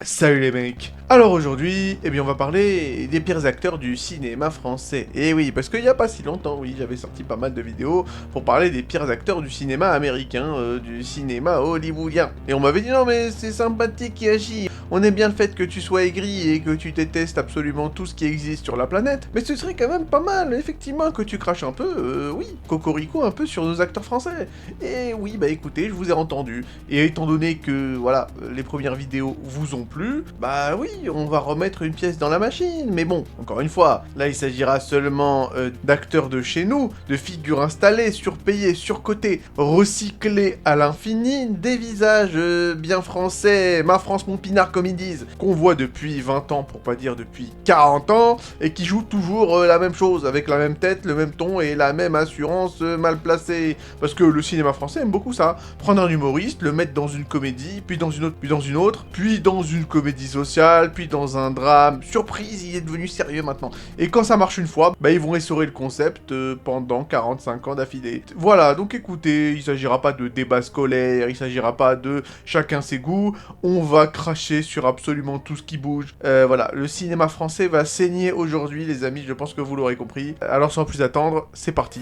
Salut les mecs. Alors aujourd'hui, on va parler des pires acteurs du cinéma français. Et oui, parce qu'il y a pas si longtemps, oui, j'avais sorti pas mal de vidéos pour parler des pires acteurs du cinéma américain, du cinéma hollywoodien. Et on m'avait dit non mais c'est sympathique Yashi, on aime bien le fait que tu sois aigri et que tu détestes absolument tout ce qui existe sur la planète, mais ce serait quand même pas mal, effectivement, que tu craches un peu, oui, cocorico un peu sur nos acteurs français. Et oui, bah écoutez, je vous ai entendu. Et étant donné que, voilà, les premières vidéos vous ont plu, bah oui, on va remettre une pièce dans la machine. Mais bon, encore une fois, là il s'agira seulement d'acteurs de chez nous, de figures installées, surpayées, surcotées, recyclées à l'infini, des visages bien français, ma France mon pinard comme ils disent, qu'on voit depuis 20 ans, pour pas dire depuis 40 ans, et qui jouent toujours la même chose, avec la même tête, le même ton et la même assurance mal placée. Parce que le cinéma français aime beaucoup ça. Prendre un humoriste, le mettre dans une comédie, puis dans une autre, puis dans une autre, puis dans une comédie sociale, puis dans un drame. Surprise, il est devenu sérieux maintenant. Et quand ça marche une fois, bah ils vont essorer le concept pendant 45 ans d'affilée. Voilà, donc écoutez, il s'agira pas de débat scolaire, il s'agira pas de chacun ses goûts, on va cracher sur absolument tout ce qui bouge. Voilà, le cinéma français va saigner aujourd'hui les amis, je pense que vous l'aurez compris. Alors sans plus attendre, c'est parti.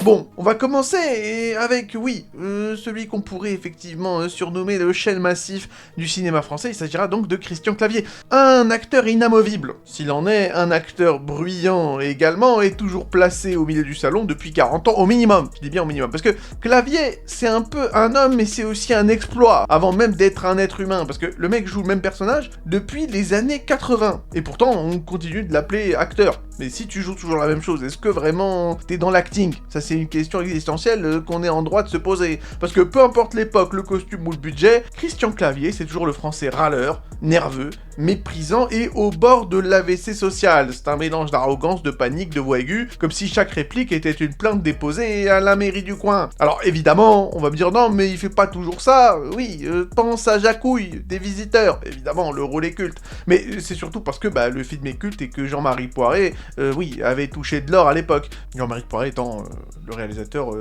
Bon, on va commencer avec, oui, celui qu'on pourrait effectivement surnommer le chêne massif du cinéma français. Il s'agira donc de Christian Clavier. Un acteur inamovible, s'il en est, un acteur bruyant également, et toujours placé au milieu du salon depuis 40 ans au minimum. Je dis bien au minimum, parce que Clavier, c'est un peu un homme, mais c'est aussi un exploit, avant même d'être un être humain, parce que le mec joue le même personnage depuis les années 80. Et pourtant, on continue de l'appeler acteur. Mais si tu joues toujours la même chose, est-ce que vraiment t'es dans l'acting? Ça c'est une question existentielle qu'on est en droit de se poser. Parce que peu importe l'époque, le costume ou le budget, Christian Clavier c'est toujours le français râleur, nerveux, méprisant et au bord de l'AVC social. C'est un mélange d'arrogance, de panique, de voix aiguë, comme si chaque réplique était une plainte déposée à la mairie du coin. Alors évidemment, on va me dire non mais il fait pas toujours ça, oui, pense à Jacouille, des visiteurs, évidemment le rôle est culte. Mais c'est surtout parce que le film est culte et que Jean-Marie Poiret oui, avait touché de l'or à l'époque. Jean-Marie Poiret étant le réalisateur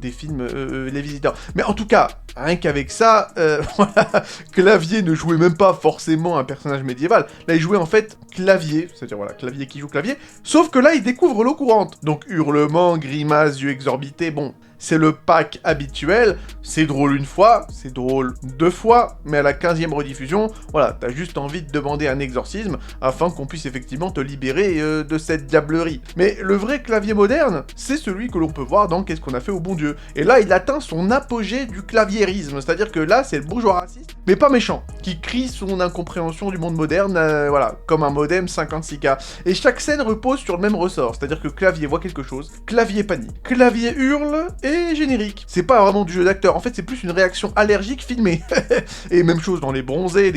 des films Les Visiteurs. Mais en tout cas, rien qu'avec ça, voilà, Clavier ne jouait même pas forcément un personnage médiéval. Là, il jouait en fait Clavier, c'est-à-dire voilà, Clavier qui joue Clavier, sauf que là, il découvre l'eau courante. Donc hurlements, grimaces, yeux exorbités, bon... C'est le pack habituel, c'est drôle une fois, c'est drôle deux fois, mais à la 15e rediffusion, voilà, t'as juste envie de demander un exorcisme afin qu'on puisse effectivement te libérer de cette diablerie. Mais le vrai Clavier moderne, c'est celui que l'on peut voir dans Qu'est-ce qu'on a fait au bon Dieu. Et là, il atteint son apogée du claviérisme, c'est-à-dire que là, c'est le bourgeois raciste, mais pas méchant, qui crie son incompréhension du monde moderne, voilà, comme un modem 56K. Et chaque scène repose sur le même ressort, c'est-à-dire que Clavier voit quelque chose, Clavier panique, Clavier hurle, et générique. C'est pas vraiment du jeu d'acteur, en fait c'est plus une réaction allergique filmée. Et même chose dans les bronzés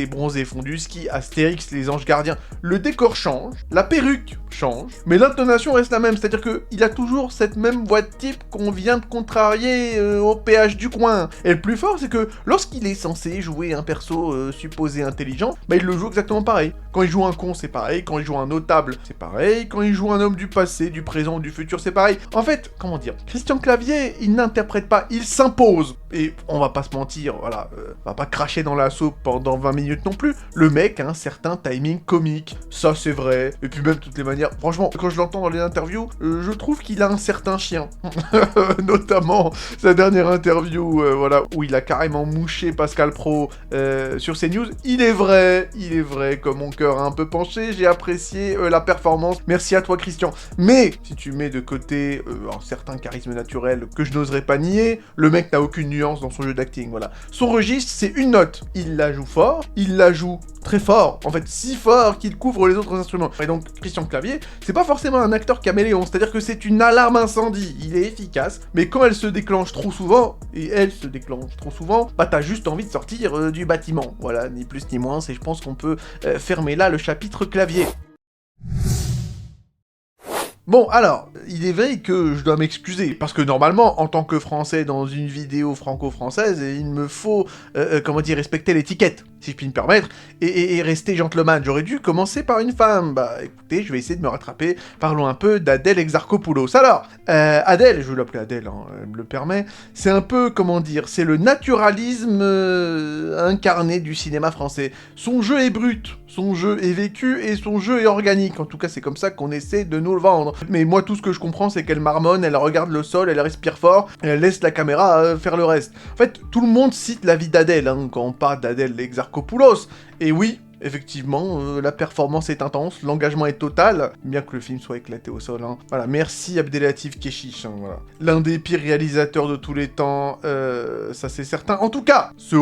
font du ski, Astérix, les anges gardiens. Le décor change, la perruque change, mais l'intonation reste la même, c'est-à-dire que il a toujours cette même voix de type qu'on vient de contrarier au péage du coin. Et le plus fort c'est que lorsqu'il est censé jouer un perso supposé intelligent, il le joue exactement pareil. Quand il joue un con c'est pareil, quand il joue un notable c'est pareil, quand il joue un homme du passé, du présent ou du futur c'est pareil. En fait, comment dire, Christian Clavier, il n'interprète pas, il s'impose. Et on va pas se mentir, voilà, on va pas cracher dans la soupe pendant 20 minutes non plus. Le mec a un certain timing comique, ça c'est vrai. Et puis même de toutes les manières, franchement, quand je l'entends dans les interviews, je trouve qu'il a un certain chien. Notamment sa dernière interview, voilà, où il a carrément mouché Pascal Praud sur CNews. Il est vrai, comme mon cœur a un peu penché, j'ai apprécié la performance. Merci à toi Christian. Mais si tu mets de côté un certain charisme naturel que je n'oserais pas nier, le mec n'a aucune nuance dans son jeu d'acting, voilà. Son registre, c'est une note. Il la joue fort, il la joue très fort, en fait si fort qu'il couvre les autres instruments. Et donc Christian Clavier, c'est pas forcément un acteur caméléon, c'est-à-dire que c'est une alarme incendie, il est efficace, mais quand elle se déclenche trop souvent, t'as juste envie de sortir du bâtiment. Voilà, ni plus ni moins, et je pense qu'on peut fermer là le chapitre Clavier. Bon, alors, il est vrai que je dois m'excuser, parce que normalement, en tant que français dans une vidéo franco-française, il me faut, respecter l'étiquette. si je puis me permettre, et rester gentleman. J'aurais dû commencer par une femme. Bah écoutez, je vais essayer de me rattraper. Parlons un peu d'Adèle Exarchopoulos. Alors, Adèle, je vais l'appeler Adèle, hein, elle me le permet, c'est un peu, comment dire, c'est le naturalisme incarné du cinéma français. Son jeu est brut, son jeu est vécu, et son jeu est organique. En tout cas, c'est comme ça qu'on essaie de nous le vendre. Mais moi, tout ce que je comprends, c'est qu'elle marmonne, elle regarde le sol, elle respire fort, et elle laisse la caméra faire le reste. En fait, tout le monde cite la vie d'Adèle, hein, quand on parle d'Adèle Exarchopoulos. Et oui, effectivement, la performance est intense, l'engagement est total, bien que le film soit éclaté au sol. Hein. Voilà, merci Abdelatif Kechiche, hein, voilà. L'un des pires réalisateurs de tous les temps, ça c'est certain. En tout cas, ce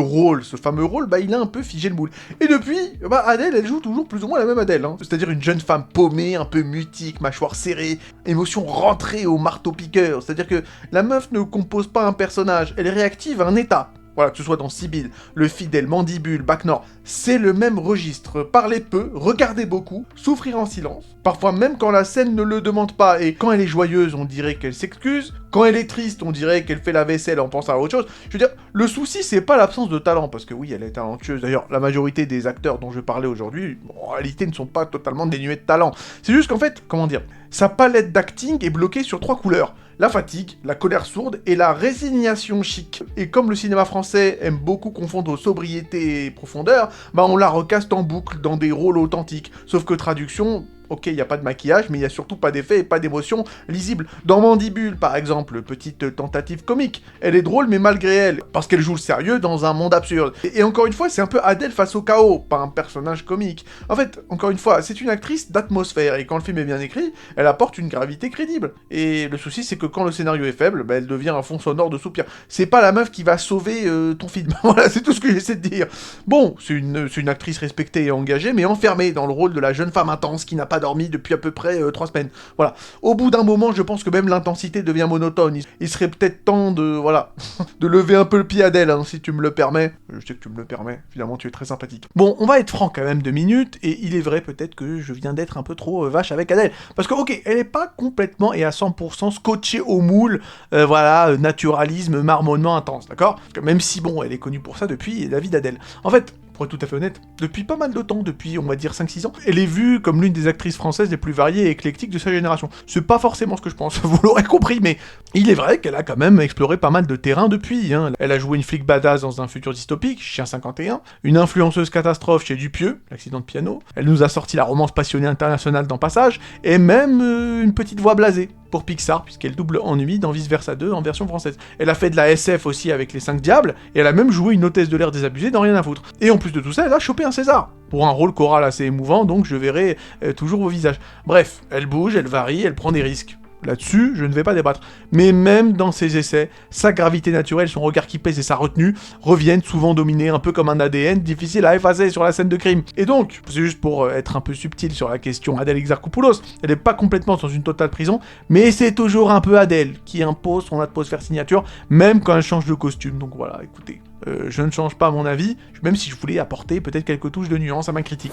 fameux rôle, bah il a un peu figé le moule. Et depuis, bah Adèle, elle joue toujours plus ou moins la même Adèle. Hein. C'est-à-dire une jeune femme paumée, un peu mutique, mâchoire serrée, émotion rentrée au marteau-piqueur. C'est-à-dire que la meuf ne compose pas un personnage, elle est réactive à un état. Voilà, que ce soit dans Sibylle, Le Fidèle, Mandibule, Bac Nord, c'est le même registre. Parler peu, regarder beaucoup, souffrir en silence. Parfois même quand la scène ne le demande pas, et quand elle est joyeuse, on dirait qu'elle s'excuse. Quand elle est triste, on dirait qu'elle fait la vaisselle en pensant à autre chose. Je veux dire, le souci, c'est pas l'absence de talent, parce que oui, elle est talentueuse. D'ailleurs, la majorité des acteurs dont je parlais aujourd'hui, en réalité, ne sont pas totalement dénués de talent. C'est juste qu'en fait, comment dire, sa palette d'acting est bloquée sur 3 couleurs. La fatigue, la colère sourde et la résignation chic. Et comme le cinéma français aime beaucoup confondre sobriété et profondeur, bah on la recaste en boucle dans des rôles authentiques. Sauf que traduction, ok, il n'y a pas de maquillage, mais il n'y a surtout pas d'effet et pas d'émotion lisible. Dans Mandibule, par exemple, petite tentative comique, elle est drôle mais malgré elle, parce qu'elle joue le sérieux dans un monde absurde. Et encore une fois, c'est un peu Adèle face au chaos, pas un personnage comique. En fait, encore une fois, c'est une actrice d'atmosphère, et quand le film est bien écrit, elle apporte une gravité crédible. Et le souci, c'est que quand le scénario est faible, bah, elle devient un fond sonore de soupir. C'est pas la meuf qui va sauver ton film. Voilà, c'est tout ce que j'essaie de dire. Bon, c'est une actrice respectée et engagée, mais enfermée dans le rôle de la jeune femme intense qui n'a pas dormi depuis à peu près 3 semaines. Voilà. Au bout d'un moment, je pense que même l'intensité devient monotone. Il serait peut-être temps de, voilà, de lever un peu le pied à Adèle, hein, si tu me le permets. Je sais que tu me le permets, finalement tu es très sympathique. Bon, on va être franc quand même 2 minutes, et il est vrai peut-être que je viens d'être un peu trop vache avec Adèle. Parce que, ok, elle est pas complètement et à 100% scotchée au moule, voilà, naturalisme, marmonnement intense, d'accord? Même si, bon, elle est connue pour ça depuis la vie d'Adèle. En fait, pour être tout à fait honnête, depuis pas mal de temps, depuis on va dire 5-6 ans, elle est vue comme l'une des actrices françaises les plus variées et éclectiques de sa génération. C'est pas forcément ce que je pense, vous l'aurez compris, mais il est vrai qu'elle a quand même exploré pas mal de terrain depuis. Hein. Elle a joué une flic badass dans un futur dystopique, Chien 51, une influenceuse catastrophe chez Dupieux, l'accident de piano, elle nous a sorti la romance passionnée internationale dans Passage, et même une petite voix blasée pour Pixar, puisqu'elle double Ennui dans Vice Versa 2 en version française. Elle a fait de la SF aussi avec Les 5 Diables, et elle a même joué une hôtesse de l'air désabusée dans Rien à foutre. Et en plus de tout ça, elle a chopé un César, pour un rôle choral assez émouvant, donc je verrai toujours vos visages. Bref, elle bouge, elle varie, elle prend des risques. Là-dessus, je ne vais pas débattre. Mais même dans ses essais, sa gravité naturelle, son regard qui pèse et sa retenue reviennent souvent dominés un peu comme un ADN difficile à effacer sur la scène de crime. Et donc, c'est juste pour être un peu subtil sur la question Adèle Exarchopoulos, elle n'est pas complètement dans une totale prison, mais c'est toujours un peu Adèle qui impose son atmosphère signature, même quand elle change de costume. Donc voilà, écoutez, je ne change pas mon avis, même si je voulais apporter peut-être quelques touches de nuance à ma critique.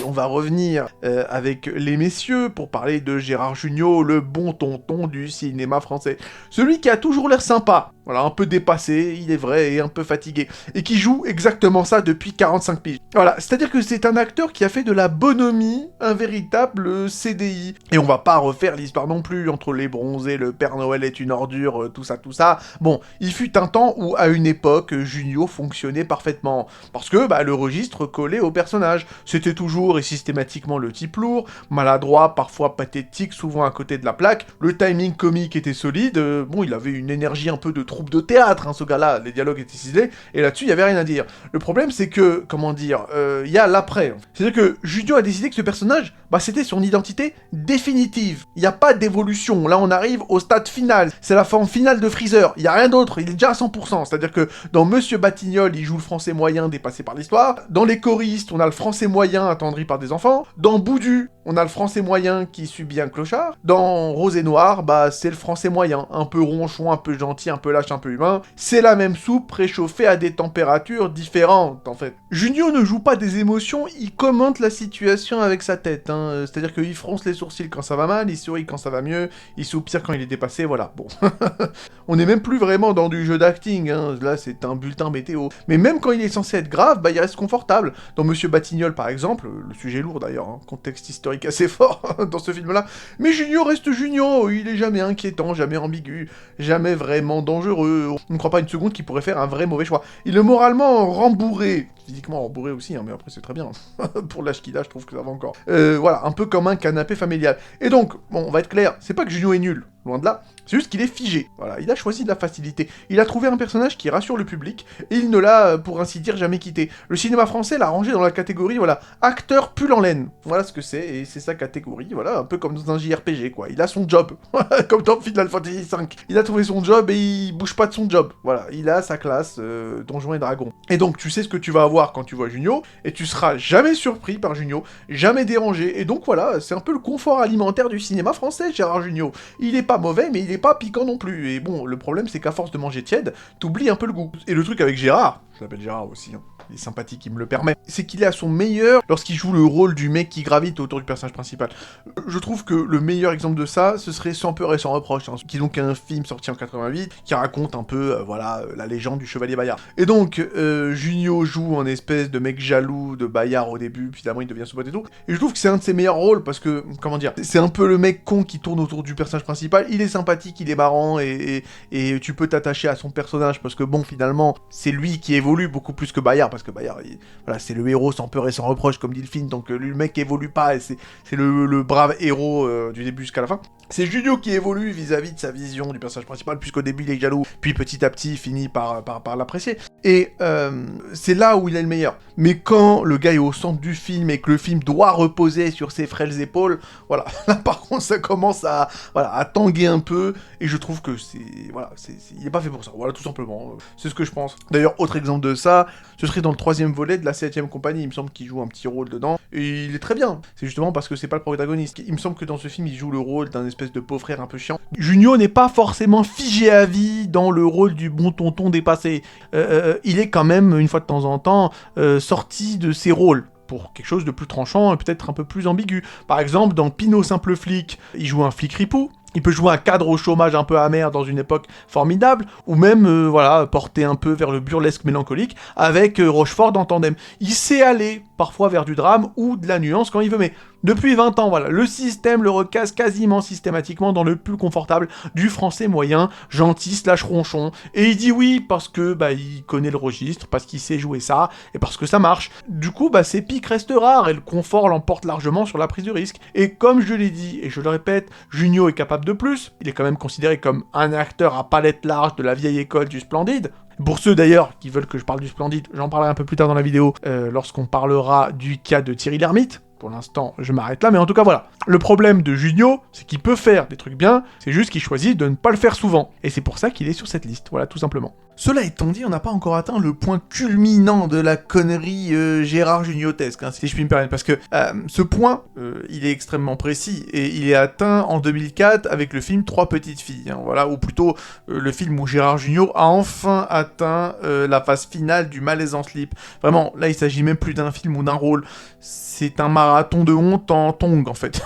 On va revenir avec les messieurs pour parler de Gérard Jugnot, le bon tonton du cinéma français. Celui qui a toujours l'air sympa, voilà, un peu dépassé, il est vrai, et un peu fatigué, et qui joue exactement ça depuis 45 piges. Voilà, c'est-à-dire que c'est un acteur qui a fait de la bonhomie un véritable CDI. Et on va pas refaire l'histoire non plus, entre les bronzés, le Père Noël est une ordure, tout ça. Bon, il fut un temps où, à une époque, Jugnot fonctionnait parfaitement, parce que, bah, le registre collait au personnage. C'était toujours et systématiquement le type lourd, maladroit, parfois pathétique, souvent à côté de la plaque, le timing comique était solide, bon, il avait une énergie un peu de troupe de théâtre, hein, ce gars-là, les dialogues étaient ciselés, et là-dessus, il y avait rien à dire. Le problème, c'est que, comment dire, il y a l'après. C'est-à-dire que Jugnot a décidé que ce personnage, bah, c'était son identité définitive. Il n'y a pas d'évolution. Là, on arrive au stade final. C'est la forme finale de Freezer. Il n'y a rien d'autre. Il est déjà à 100%. C'est-à-dire que dans Monsieur Batignolles, il joue le français moyen dépassé par l'histoire. Dans Les choristes, on a le français moyen attendri par des enfants. Dans Boudu, on a le français moyen qui subit un clochard. Dans Rose et Noir, bah, c'est le français moyen. Un peu ronchon, un peu gentil, un peu lâche. personnage un peu humain, c'est la même soupe réchauffée à des températures différentes, en fait. Junio ne joue pas des émotions, il commente la situation avec sa tête, hein. C'est-à-dire qu'il fronce les sourcils quand ça va mal, il sourit quand ça va mieux, il soupire quand il est dépassé, voilà, bon. On n'est même plus vraiment dans du jeu d'acting, hein. Là c'est un bulletin météo. Mais même quand il est censé être grave, bah il reste confortable. Dans Monsieur Batignolles par exemple, le sujet est lourd d'ailleurs, hein, contexte historique assez fort dans ce film-là, mais Junio reste Junio, il est jamais inquiétant, jamais ambigu, jamais vraiment dangereux, on ne croit pas une seconde qu'il pourrait faire un vrai mauvais choix. Il est moralement rembourré, physiquement rembourré aussi, hein, mais après c'est très bien. Pour l'âge qu'il a, je trouve que ça va encore. Voilà, un peu comme un canapé familial. Et donc, bon, on va être clair, c'est pas que Junio est nul, loin de là, c'est juste qu'il est figé. Voilà, il a choisi de la facilité. Il a trouvé un personnage qui rassure le public, et il ne l'a, pour ainsi dire, jamais quitté. Le cinéma français l'a rangé dans la catégorie, voilà, acteur pull en laine. Voilà ce que c'est, et c'est sa catégorie, voilà, un peu comme dans un JRPG, quoi. Il a son job, comme dans Final Fantasy V. Il a trouvé son job, et il bouge pas de son job. Voilà, il a sa classe, Donjons et Dragons. Et donc, tu sais ce que tu vas avoir quand tu vois Junio, et tu seras jamais surpris par Junio, jamais dérangé, et donc voilà, c'est un peu le confort alimentaire du cinéma français, Gérard Jugnot. Il est pas mauvais, mais il est pas piquant non plus, et bon, le problème c'est qu'à force de manger tiède, t'oublies un peu le goût. Et le truc avec Gérard, je l'appelle Gérard aussi, hein, il est sympathique, il me le permet, c'est qu'il est à son meilleur lorsqu'il joue le rôle du mec qui gravite autour du personnage principal. Je trouve que le meilleur exemple de ça, ce serait Sans peur et sans reproche, hein, qui est donc un film sorti en 88, qui raconte un peu, voilà, la légende du chevalier Bayard. Et donc, Junio joue un espèce de mec jaloux de Bayard au début, puis finalement il devient son pote et tout, et je trouve que c'est un de ses meilleurs rôles, parce que, comment dire, c'est un peu le mec con qui tourne autour du personnage principal, il est sympathique, il est marrant, et tu peux t'attacher à son personnage, parce que bon, finalement, c'est lui qui évolue beaucoup plus que Bayard, parce que Bayard, voilà, c'est le héros sans peur et sans reproche, comme dit le film, donc le mec évolue pas, et c'est le brave héros du début jusqu'à la fin. C'est Junio qui évolue vis-à-vis de sa vision du personnage principal, puisqu'au début il est jaloux, puis petit à petit il finit par l'apprécier. Et c'est là où il est le meilleur. Mais quand le gars est au centre du film et que le film doit reposer sur ses frêles épaules, voilà, là par contre ça commence à tanguer un peu, et je trouve que il est pas fait pour ça, voilà, tout simplement. C'est ce que je pense. D'ailleurs, autre exemple de ça, ce serait dans le 3e volet de la 7ème compagnie, il me semble qu'il joue un petit rôle dedans, et il est très bien. C'est justement parce que c'est pas le protagoniste. Il me semble que dans ce film, il joue le rôle d'un espèce de pauvre frère un peu chiant. Junio n'est pas forcément figé à vie dans le rôle du bon tonton dépassé. Il est quand même, une fois de temps en temps, sorti de ses rôles pour quelque chose de plus tranchant et peut-être un peu plus ambigu. Par exemple, dans Pinot Simple Flic, il joue un flic ripou. Il peut jouer un cadre au chômage un peu amer dans une époque formidable, ou même, porter un peu vers le burlesque mélancolique, avec Rochefort dans Tandem. Il sait aller, parfois vers du drame, ou de la nuance quand il veut, mais depuis 20 ans, voilà, le système le recasse quasiment systématiquement dans le plus confortable du français moyen, gentil / ronchon, et il dit oui parce que, il connaît le registre, parce qu'il sait jouer ça, et parce que ça marche. Du coup, ses pics restent rares, et le confort l'emporte largement sur la prise de risque. Et comme je l'ai dit, et je le répète, Junio est capable de plus, il est quand même considéré comme un acteur à palette large de la vieille école du Splendide. Pour ceux d'ailleurs qui veulent que je parle du Splendide, j'en parlerai un peu plus tard dans la vidéo, lorsqu'on parlera du cas de Thierry Lhermitte. Pour l'instant, je m'arrête là, mais en tout cas, voilà. Le problème de Junio, c'est qu'il peut faire des trucs bien, c'est juste qu'il choisit de ne pas le faire souvent. Et c'est pour ça qu'il est sur cette liste, voilà, tout simplement. Cela étant dit, on n'a pas encore atteint le point culminant de la connerie Gérard Juniotesque, hein, si je puis me permettre, parce que ce point, il est extrêmement précis, et il est atteint en 2004 avec le film Trois petites filles, hein, voilà, ou plutôt le film où Gérard Jugnot a enfin atteint la phase finale du malaise en slip. Vraiment, là, il s'agit même plus d'un film ou d'un rôle, c'est un marathon de honte en tongs, en fait.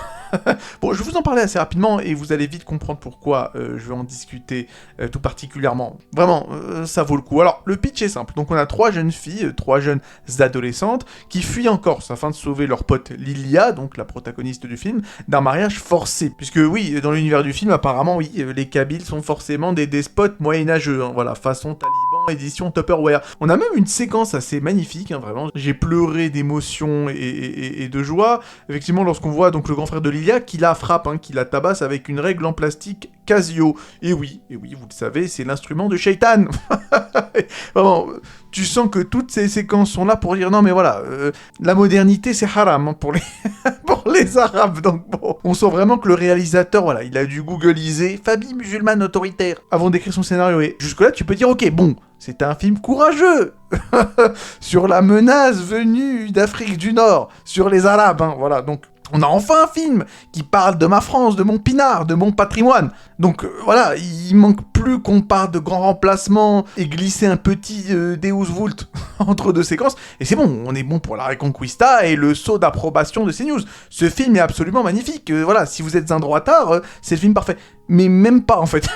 Bon, je vais vous en parler assez rapidement et vous allez vite comprendre pourquoi je vais en discuter tout particulièrement. Vraiment, ça vaut le coup. Alors, le pitch est simple. Donc, on a 3 jeunes filles, 3 jeunes adolescentes qui fuient en Corse afin de sauver leur pote Lilia, donc la protagoniste du film, d'un mariage forcé. Puisque oui, dans l'univers du film, apparemment, oui, les Kabyles sont forcément des despotes moyenâgeux. Hein, voilà, façon Taliban, édition Tupperware. On a même une séquence assez magnifique, hein, vraiment. J'ai pleuré d'émotion et de joie. Effectivement, lorsqu'on voit donc le grand frère de Lilia qui la frappe, hein, qui la tabasse avec une règle en plastique Casio. Et oui, vous le savez, c'est l'instrument de Shaitan. Vraiment, tu sens que toutes ces séquences sont là pour dire non mais voilà, la modernité c'est haram, hein, pour les pour les Arabes. Donc bon, on sent vraiment que le réalisateur, voilà, il a dû googliser famille musulmane autoritaire avant d'écrire son scénario. Et jusque là, tu peux dire ok, bon, c'est un film courageux sur la menace venue d'Afrique du Nord, sur les Arabes, hein, voilà. Donc On a enfin un film qui parle de ma France, de mon pinard, de mon patrimoine. Donc voilà, il manque plus qu'on parle de grands remplacements et glisser un petit Deus Vult entre deux séquences. Et c'est bon, on est bon pour la Reconquista et le saut d'approbation de CNews. Ce film est absolument magnifique. Voilà, si vous êtes un droitard, c'est le film parfait. Mais même pas en fait.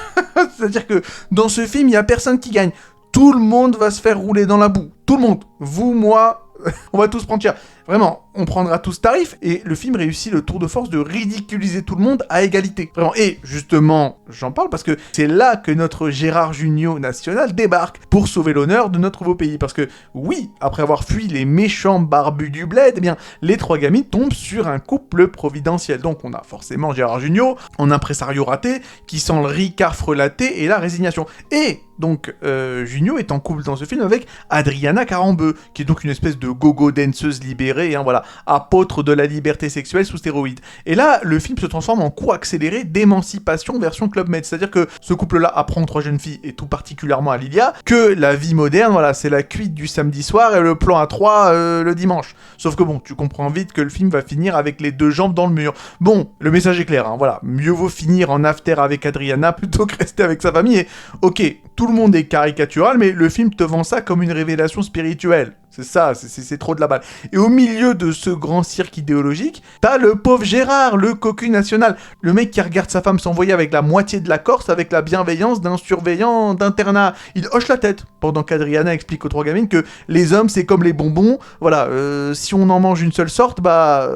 C'est-à-dire que dans ce film, il y a personne qui gagne. Tout le monde va se faire rouler dans la boue. Tout le monde. Vous, moi, on va tous prendre cher. Vraiment, on prendra tous tarif, et le film réussit le tour de force de ridiculiser tout le monde à égalité. Vraiment, et justement, j'en parle parce que c'est là que notre Gérard Jugnot national débarque pour sauver l'honneur de notre beau pays. Parce que, oui, après avoir fui les méchants barbus du bled, eh bien, les trois gamines tombent sur un couple providentiel. Donc on a forcément Gérard Jugnot, en impresario raté, qui sent le ricard frelaté et la résignation. Et donc, Jugnot est en couple dans ce film avec Adriana Carambeu, qui est donc une espèce de gogo danseuse libérée, hein, voilà, apôtre de la liberté sexuelle sous stéroïdes. Et là, le film se transforme en cours accéléré d'émancipation version Club Med, c'est-à-dire que ce couple-là apprend aux trois jeunes filles, et tout particulièrement à Lilia, que la vie moderne, voilà, c'est la cuite du samedi soir et le plan à 3 le dimanche. Sauf que bon, tu comprends vite que le film va finir avec les deux jambes dans le mur. Bon, le message est clair, hein, voilà, mieux vaut finir en after avec Adriana plutôt que rester avec sa famille, et ok, tout le monde est caricatural, mais le film te vend ça comme une révélation spirituelle. C'est ça, c'est trop de la balle. Et au milieu de ce grand cirque idéologique, t'as le pauvre Gérard, le cocu national. Le mec qui regarde sa femme s'envoyer avec la moitié de la Corse avec la bienveillance d'un surveillant d'internat. Il hoche la tête, pendant qu'Adriana explique aux trois gamines que les hommes, c'est comme les bonbons. Voilà, si on en mange une seule sorte, bah,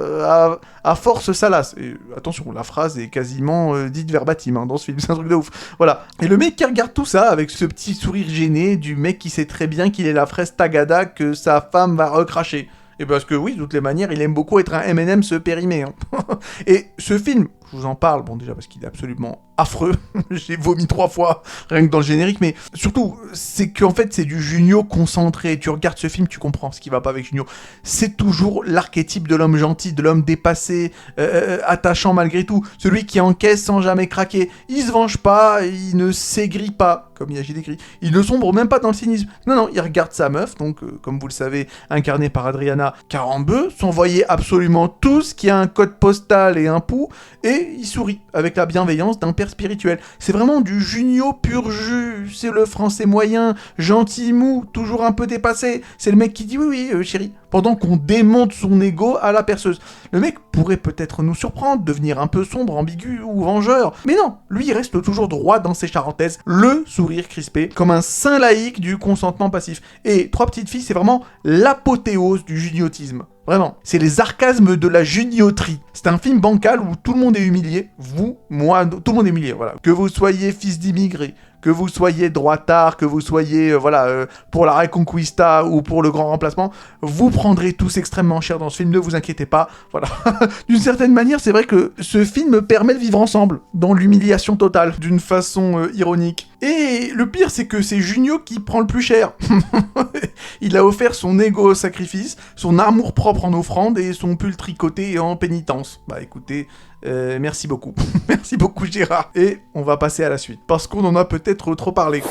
à force, ça lasse. Et attention, la phrase est quasiment dite verbatim, hein, dans ce film, c'est un truc de ouf. Voilà. Et le mec qui regarde tout ça, avec ce petit sourire gêné du mec qui sait très bien qu'il est la fraise tagada que sa femme va recracher. Et parce que oui, de toutes les manières, il aime beaucoup être un M&M's périmé. Hein. Et ce film, je vous en parle, bon déjà parce qu'il est absolument affreux, j'ai vomi 3 fois, rien que dans le générique, mais surtout, c'est qu'en fait, c'est du Jugnot concentré. Tu regardes ce film, tu comprends ce qui va pas avec Jugnot. C'est toujours l'archétype de l'homme gentil, de l'homme dépassé, attachant malgré tout, celui qui encaisse sans jamais craquer. Il se venge pas, il ne s'aigrit pas, comme il a écrit. Il ne sombre même pas dans le cynisme. Non, il regarde sa meuf, donc, comme vous le savez, incarnée par Adriana Carambeu, s'envoyer absolument tout ce qui a un code postal et un pouls, et il sourit, avec la bienveillance d'un père spirituel. C'est vraiment du Jugnot pur jus, c'est le français moyen, gentil, mou, toujours un peu dépassé. C'est le mec qui dit oui, chérie, pendant qu'on démonte son ego à la perceuse. Le mec pourrait peut-être nous surprendre, devenir un peu sombre, ambigu ou vengeur, mais non, lui il reste toujours droit dans ses charentaises, le sourire crispé, comme un saint laïque du consentement passif. Et Trois petites filles, c'est vraiment l'apothéose du jugnotisme. Vraiment, c'est les sarcasmes de la junioterie. C'est un film bancal où tout le monde est humilié. Vous, moi, tout le monde est humilié, voilà. Que vous soyez fils d'immigrés, que vous soyez droitard, que vous soyez, pour la Reconquista ou pour le grand remplacement, vous prendrez tous extrêmement cher dans ce film, ne vous inquiétez pas, voilà. D'une certaine manière, c'est vrai que ce film permet de vivre ensemble, dans l'humiliation totale, d'une façon ironique. Et le pire, c'est que c'est Jugnot qui prend le plus cher. Il a offert son ego au sacrifice, son amour-propre en offrande et son pull tricoté en pénitence. Bah écoutez, merci beaucoup. Merci beaucoup Gérard. Et on va passer à la suite, parce qu'on en a peut-être trop parlé.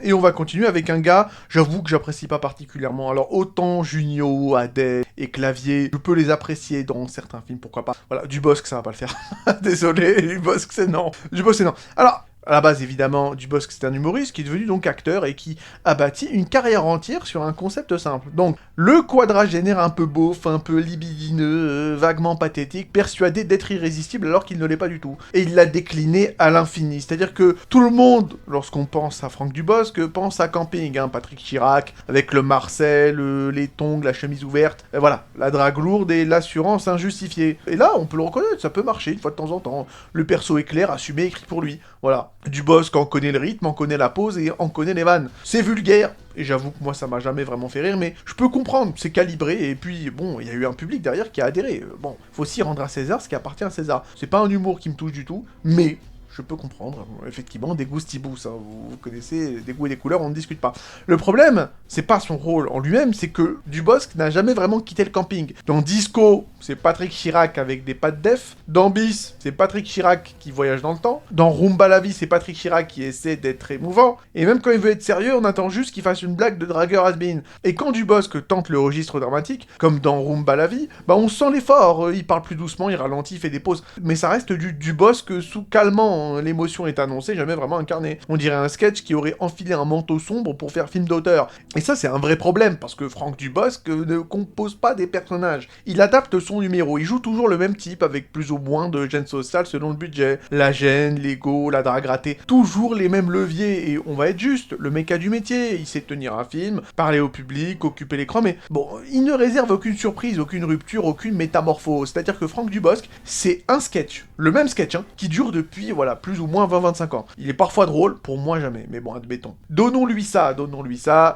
Et on va continuer avec un gars, j'avoue que j'apprécie pas particulièrement. Alors autant Jugnot, Adèle et Clavier, je peux les apprécier dans certains films, pourquoi pas. Voilà, Dubosc, ça va pas le faire. Désolé, Dubosc, c'est non. Dubosc, c'est non. Alors, à la base, évidemment, Dubosc, c'est un humoriste qui est devenu donc acteur et qui a bâti une carrière entière sur un concept simple. Donc, le quadragénaire un peu beauf, un peu libidineux, vaguement pathétique, persuadé d'être irrésistible alors qu'il ne l'est pas du tout. Et il l'a décliné à l'infini. C'est-à-dire que tout le monde, lorsqu'on pense à Franck Dubosc, pense à Camping, hein, Patrick Chirac, avec le Marcel, les tongs, la chemise ouverte, et voilà, la drague lourde et l'assurance injustifiée. Et là, on peut le reconnaître, ça peut marcher une fois de temps en temps. Le perso est clair, assumé, écrit pour lui. Voilà. Dubosc en connaît le rythme, en connaît la pose et en connaît les vannes. C'est vulgaire, et j'avoue que moi ça m'a jamais vraiment fait rire, mais je peux comprendre, c'est calibré, et puis bon, il y a eu un public derrière qui a adhéré. Bon, faut aussi rendre à César ce qui appartient à César. C'est pas un humour qui me touche du tout, mais je peux comprendre. Effectivement, des goûts stibous, ça, vous connaissez, des goûts et des couleurs, on ne discute pas. Le problème, c'est pas son rôle en lui-même, c'est que Dubosc n'a jamais vraiment quitté le camping. Dans Disco, c'est Patrick Chirac avec des pattes def. Dans Bis, c'est Patrick Chirac qui voyage dans le temps. Dans Rumba la vie, c'est Patrick Chirac qui essaie d'être émouvant. Et même quand il veut être sérieux, on attend juste qu'il fasse une blague de dragueur has-been. Et quand Dubosc tente le registre dramatique, comme dans Rumba la vie, bah on sent l'effort. Il parle plus doucement, il ralentit, il fait des pauses. Mais ça reste du Dubosc sous calmant. L'émotion est annoncée, jamais vraiment incarnée. On dirait un sketch qui aurait enfilé un manteau sombre pour faire film d'auteur. Et ça, c'est un vrai problème, parce que Franck Dubosc ne compose pas des personnages. Il adapte son numéro, il joue toujours le même type, avec plus ou moins de gêne sociale selon le budget. La gêne, l'ego, la drague ratée, toujours les mêmes leviers, et on va être juste, le mec a du métier, il sait tenir un film, parler au public, occuper l'écran, mais bon, il ne réserve aucune surprise, aucune rupture, aucune métamorphose. C'est-à-dire que Franck Dubosc, c'est un sketch, le même sketch, hein, qui dure depuis, voilà, plus ou moins 20-25 ans. Il est parfois drôle, pour moi jamais, mais bon, admettons. Donnons-lui ça,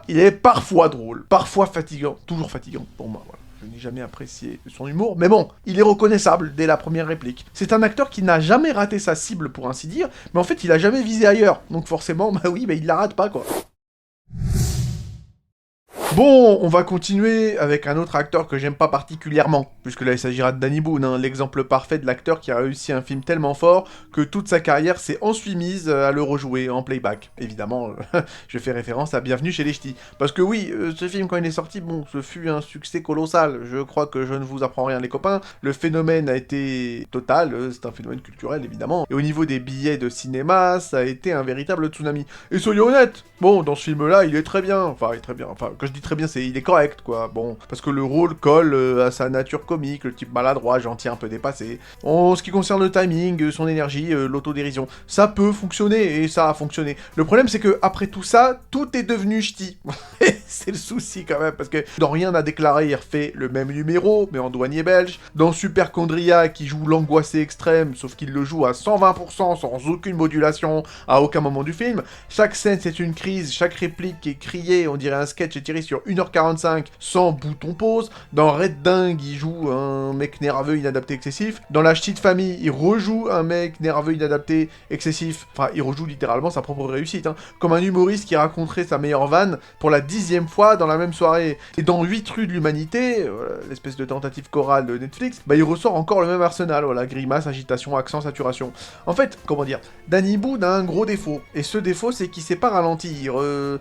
il est parfois drôle, parfois fatigant, toujours fatigant pour moi, voilà. Je n'ai jamais apprécié son humour, mais bon, il est reconnaissable dès la première réplique. C'est un acteur qui n'a jamais raté sa cible, pour ainsi dire, mais en fait, il a jamais visé ailleurs. Donc forcément, bah oui, bah il la rate pas, quoi. Bon, on va continuer avec un autre acteur que j'aime pas particulièrement, puisque là il s'agira de Danny Boone, hein, l'exemple parfait de l'acteur qui a réussi un film tellement fort que toute sa carrière s'est ensuite mise à le rejouer en playback. Évidemment, je fais référence à Bienvenue chez les Ch'tis. Parce que oui, ce film quand il est sorti, bon, ce fut un succès colossal, je crois que je ne vous apprends rien les copains, le phénomène a été total, c'est un phénomène culturel évidemment, et au niveau des billets de cinéma, ça a été un véritable tsunami. Et soyons honnêtes, bon, dans ce film-là, il est très bien, enfin, quand je dis très bien, il est correct, quoi, bon, parce que le rôle colle à sa nature comique, le type maladroit, gentil, un peu dépassé. En ce qui concerne le timing, son énergie, l'autodérision, ça peut fonctionner, et ça a fonctionné. Le problème, c'est que après tout ça, tout est devenu ch'ti. C'est le souci, quand même, parce que dans Rien à déclarer, il refait le même numéro, mais en douanier belge. Dans Superchondria, qui joue l'angoissé extrême, sauf qu'il le joue à 120%, sans aucune modulation, à aucun moment du film. Chaque scène, c'est une crise, chaque réplique est criée, on dirait un sketch étiré sur 1h45 sans bouton pause. Dans Red Dingue, il joue un mec nerveux, inadapté, excessif. Dans La Ch'ti de famille, il rejoue un mec nerveux, inadapté, excessif. Enfin, il rejoue littéralement sa propre réussite, hein. Comme un humoriste qui raconterait sa meilleure vanne pour la 10e fois dans la même soirée. Et dans 8 rues de l'humanité, l'espèce de tentative chorale de Netflix, bah il ressort encore le même arsenal, voilà, grimace, agitation, accent, saturation. En fait, comment dire, Danny Boone a un gros défaut. Et ce défaut, c'est qu'il sait pas ralentir.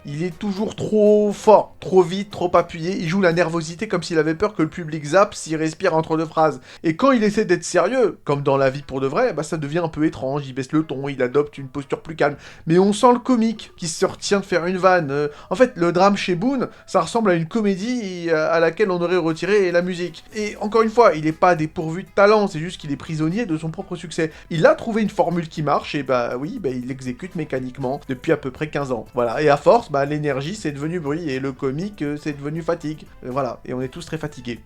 Il est toujours trop fort, trop vite, trop appuyé, il joue la nervosité comme s'il avait peur que le public zappe s'il respire entre deux phrases. Et quand il essaie d'être sérieux, comme dans La vie pour de vrai, bah ça devient un peu étrange, il baisse le ton, il adopte une posture plus calme. Mais on sent le comique qui se retient de faire une vanne. En fait, le drame chez Boone, ça ressemble à une comédie à laquelle on aurait retiré la musique. Et encore une fois, il est pas dépourvu de talent, c'est juste qu'il est prisonnier de son propre succès. Il a trouvé une formule qui marche, et bah oui, bah il l'exécute mécaniquement depuis à peu près 15 ans. Voilà, et à force, bah l'énergie c'est devenu bruit, et le comique c'est devenu fatigue. Voilà, et on est tous très fatigués.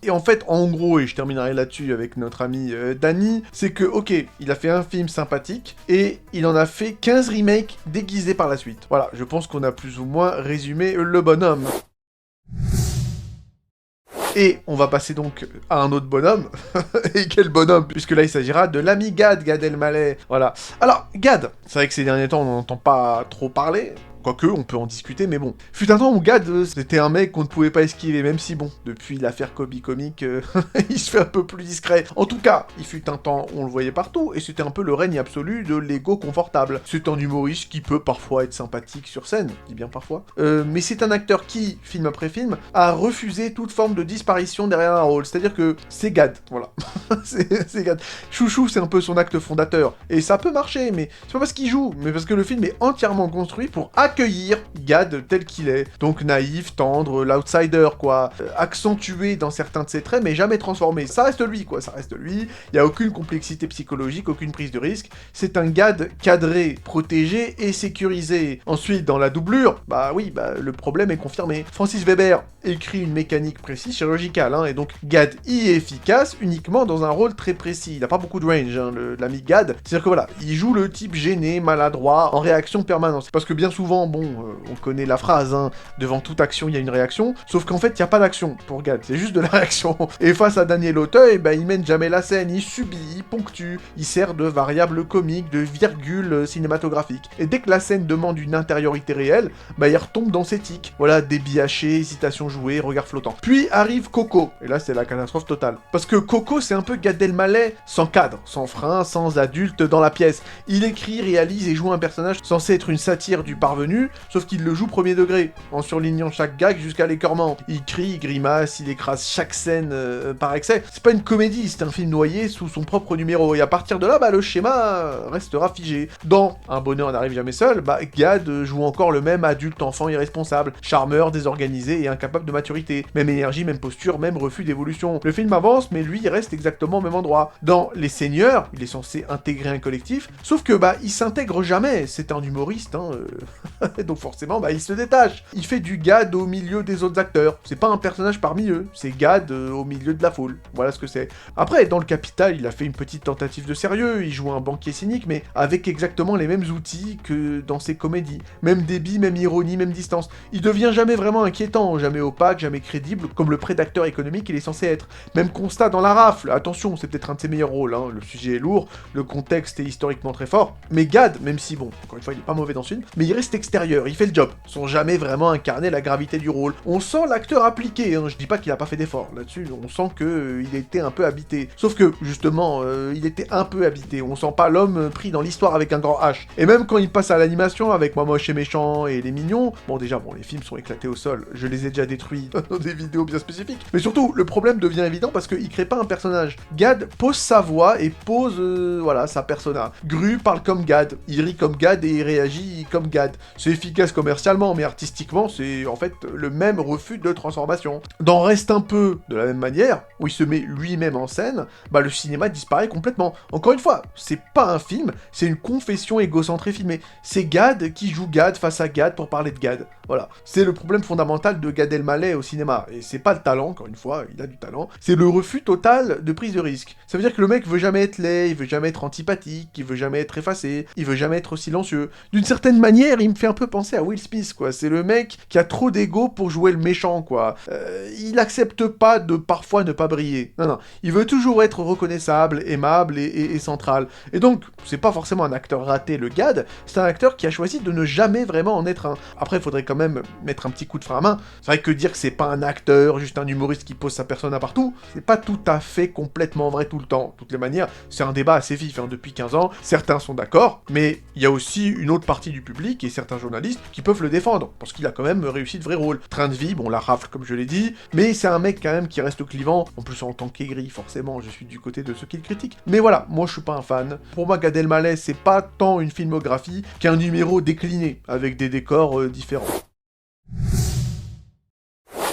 Et en fait, en gros, et je terminerai là-dessus avec notre ami Danny, c'est que, ok, il a fait un film sympathique, et il en a fait 15 remakes déguisés par la suite. Voilà, je pense qu'on a plus ou moins résumé le bonhomme. Et on va passer donc à un autre bonhomme. Et quel bonhomme, puisque là il s'agira de l'ami Gad Elmaleh. Voilà. Alors, Gad, c'est vrai que ces derniers temps on n'en entend pas trop parler. Quoique, on peut en discuter, mais bon. Fut un temps où Gad, c'était un mec qu'on ne pouvait pas esquiver, même si bon, depuis l'affaire Kobe Comic, il se fait un peu plus discret. En tout cas, il fut un temps où on le voyait partout, et c'était un peu le règne absolu de l'ego confortable. C'est un humoriste qui peut parfois être sympathique sur scène, je dis bien parfois, mais c'est un acteur qui, film après film, a refusé toute forme de disparition derrière un rôle. C'est-à-dire que c'est Gad, voilà. c'est Gad. Chouchou, c'est un peu son acte fondateur, et ça peut marcher, mais c'est pas parce qu'il joue, mais parce que le film est entièrement construit pour accueillir Gad tel qu'il est. Donc naïf, tendre, l'outsider, quoi. Accentué dans certains de ses traits, mais jamais transformé. Ça reste lui, quoi. Ça reste lui. Il y a aucune complexité psychologique, aucune prise de risque. C'est un Gad cadré, protégé et sécurisé. Ensuite, dans la doublure, bah oui, bah le problème est confirmé. Francis Weber écrit une mécanique précise, chirurgicale, hein, et donc Gad y est efficace uniquement dans un rôle très précis. Il n'a pas beaucoup de range, hein, l'ami Gad. C'est-à-dire que voilà, il joue le type gêné, maladroit, en réaction permanente. Parce que bien souvent, forcément, bon, on connaît la phrase, hein, devant toute action, il y a une réaction, sauf qu'en fait, il n'y a pas d'action pour Gad, c'est juste de la réaction. Et face à Daniel Auteuil, bah, il mène jamais la scène, il subit, il ponctue, il sert de variable comique, de virgule cinématographique. Et dès que la scène demande une intériorité réelle, bah, il retombe dans ses tics. Voilà, débit haché, hésitation jouée, regard flottant. Puis arrive Coco, et là, c'est la catastrophe totale. Parce que Coco, c'est un peu Gad Elmaleh sans cadre, sans frein, sans adulte dans la pièce. Il écrit, réalise et joue un personnage censé être une satire du parvenu, sauf qu'il le joue premier degré, en surlignant chaque gag jusqu'à l'écœurement. Il crie, il grimace, il écrase chaque scène par excès. C'est pas une comédie, c'est un film noyé sous son propre numéro, et à partir de là, bah, le schéma restera figé. Dans Un bonheur n'arrive jamais seul, bah, Gad joue encore le même adulte enfant irresponsable, charmeur, désorganisé et incapable de maturité. Même énergie, même posture, même refus d'évolution. Le film avance, mais lui, il reste exactement au même endroit. Dans Les Seigneurs, il est censé intégrer un collectif, sauf que, bah, il s'intègre jamais. C'est un humoriste, hein, donc forcément, bah, il se détache. Il fait du Gad au milieu des autres acteurs. C'est pas un personnage parmi eux, c'est Gad au milieu de la foule. Voilà ce que c'est. Après, dans Le Capital, il a fait une petite tentative de sérieux, il joue un banquier cynique, mais avec exactement les mêmes outils que dans ses comédies. Même débit, même ironie, même distance. Il devient jamais vraiment inquiétant, jamais opaque, jamais crédible, comme le prédateur économique il est censé être. Même constat dans La Rafle, attention, c'est peut-être un de ses meilleurs rôles, hein. Le sujet est lourd, le contexte est historiquement très fort, mais Gad, même si, bon, encore une fois, il est pas mauvais dans ce film, mais il reste extérieur, il fait le job, sans jamais vraiment incarner la gravité du rôle. On sent l'acteur appliqué, hein. Je dis pas qu'il a pas fait d'effort là-dessus, on sent que il était un peu habité. Sauf que, justement, il était un peu habité, on sent pas l'homme pris dans l'histoire avec un grand H. Et même quand il passe à l'animation avec Moi Moche et Méchant et Les Mignons, bon déjà, bon, les films sont éclatés au sol, je les ai déjà détruits dans des vidéos bien spécifiques, mais surtout, le problème devient évident parce qu'il crée pas un personnage. Gad pose sa voix et pose, voilà, sa persona. Gru parle comme Gad, il rit comme Gad et il réagit comme Gad. C'est efficace commercialement, mais artistiquement, c'est en fait le même refus de transformation. Dans Reste un peu, de la même manière, où il se met lui-même en scène, bah le cinéma disparaît complètement. Encore une fois, c'est pas un film, c'est une confession égocentrée filmée. C'est Gad qui joue Gad face à Gad pour parler de Gad. Voilà. C'est le problème fondamental de Gad Elmaleh au cinéma. Et c'est pas le talent, encore une fois, il a du talent. C'est le refus total de prise de risque. Ça veut dire que le mec veut jamais être laid, il veut jamais être antipathique, il veut jamais être effacé, il veut jamais être silencieux. D'une certaine manière, il me fait un peu penser à Will Smith, quoi. C'est le mec qui a trop d'ego pour jouer le méchant, quoi. Il accepte pas de parfois ne pas briller. Non, non. Il veut toujours être reconnaissable, aimable et central. Et donc, c'est pas forcément un acteur raté, le Gad, c'est un acteur qui a choisi de ne jamais vraiment en être un. Après, il faudrait quand même mettre un petit coup de frein à main. C'est vrai que dire que c'est pas un acteur, juste un humoriste qui pose sa persona partout, c'est pas tout à fait complètement vrai tout le temps. De toutes les manières, c'est un débat assez vif, hein, depuis 15 ans. Certains sont d'accord, mais il y a aussi une autre partie du public et certains journalistes qui peuvent le défendre, parce qu'il a quand même réussi de vrais rôles. Train de vie, bon, La Rafle, comme je l'ai dit, mais c'est un mec quand même qui reste clivant. En plus, en tant qu'aigri, forcément, je suis du côté de ceux qui le critiquent. Mais voilà, moi je suis pas un fan. Pour moi, Gad Elmaleh, c'est pas tant une filmographie qu'un numéro décliné, avec des décors différents.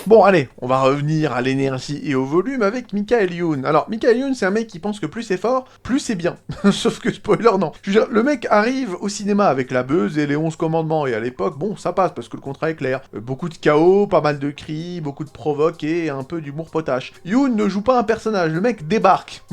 Bon, allez, on va revenir à l'énergie et au volume avec Michael Youn. Alors, Michael Youn, c'est un mec qui pense que plus c'est fort, plus c'est bien. Sauf que, spoiler, non. Je veux dire, le mec arrive au cinéma avec La Beuse et les 11 commandements, et à l'époque, bon, ça passe, parce que le contrat est clair. Beaucoup de chaos, pas mal de cris, beaucoup de provoques et un peu d'humour potache. Youn ne joue pas un personnage, le mec débarque.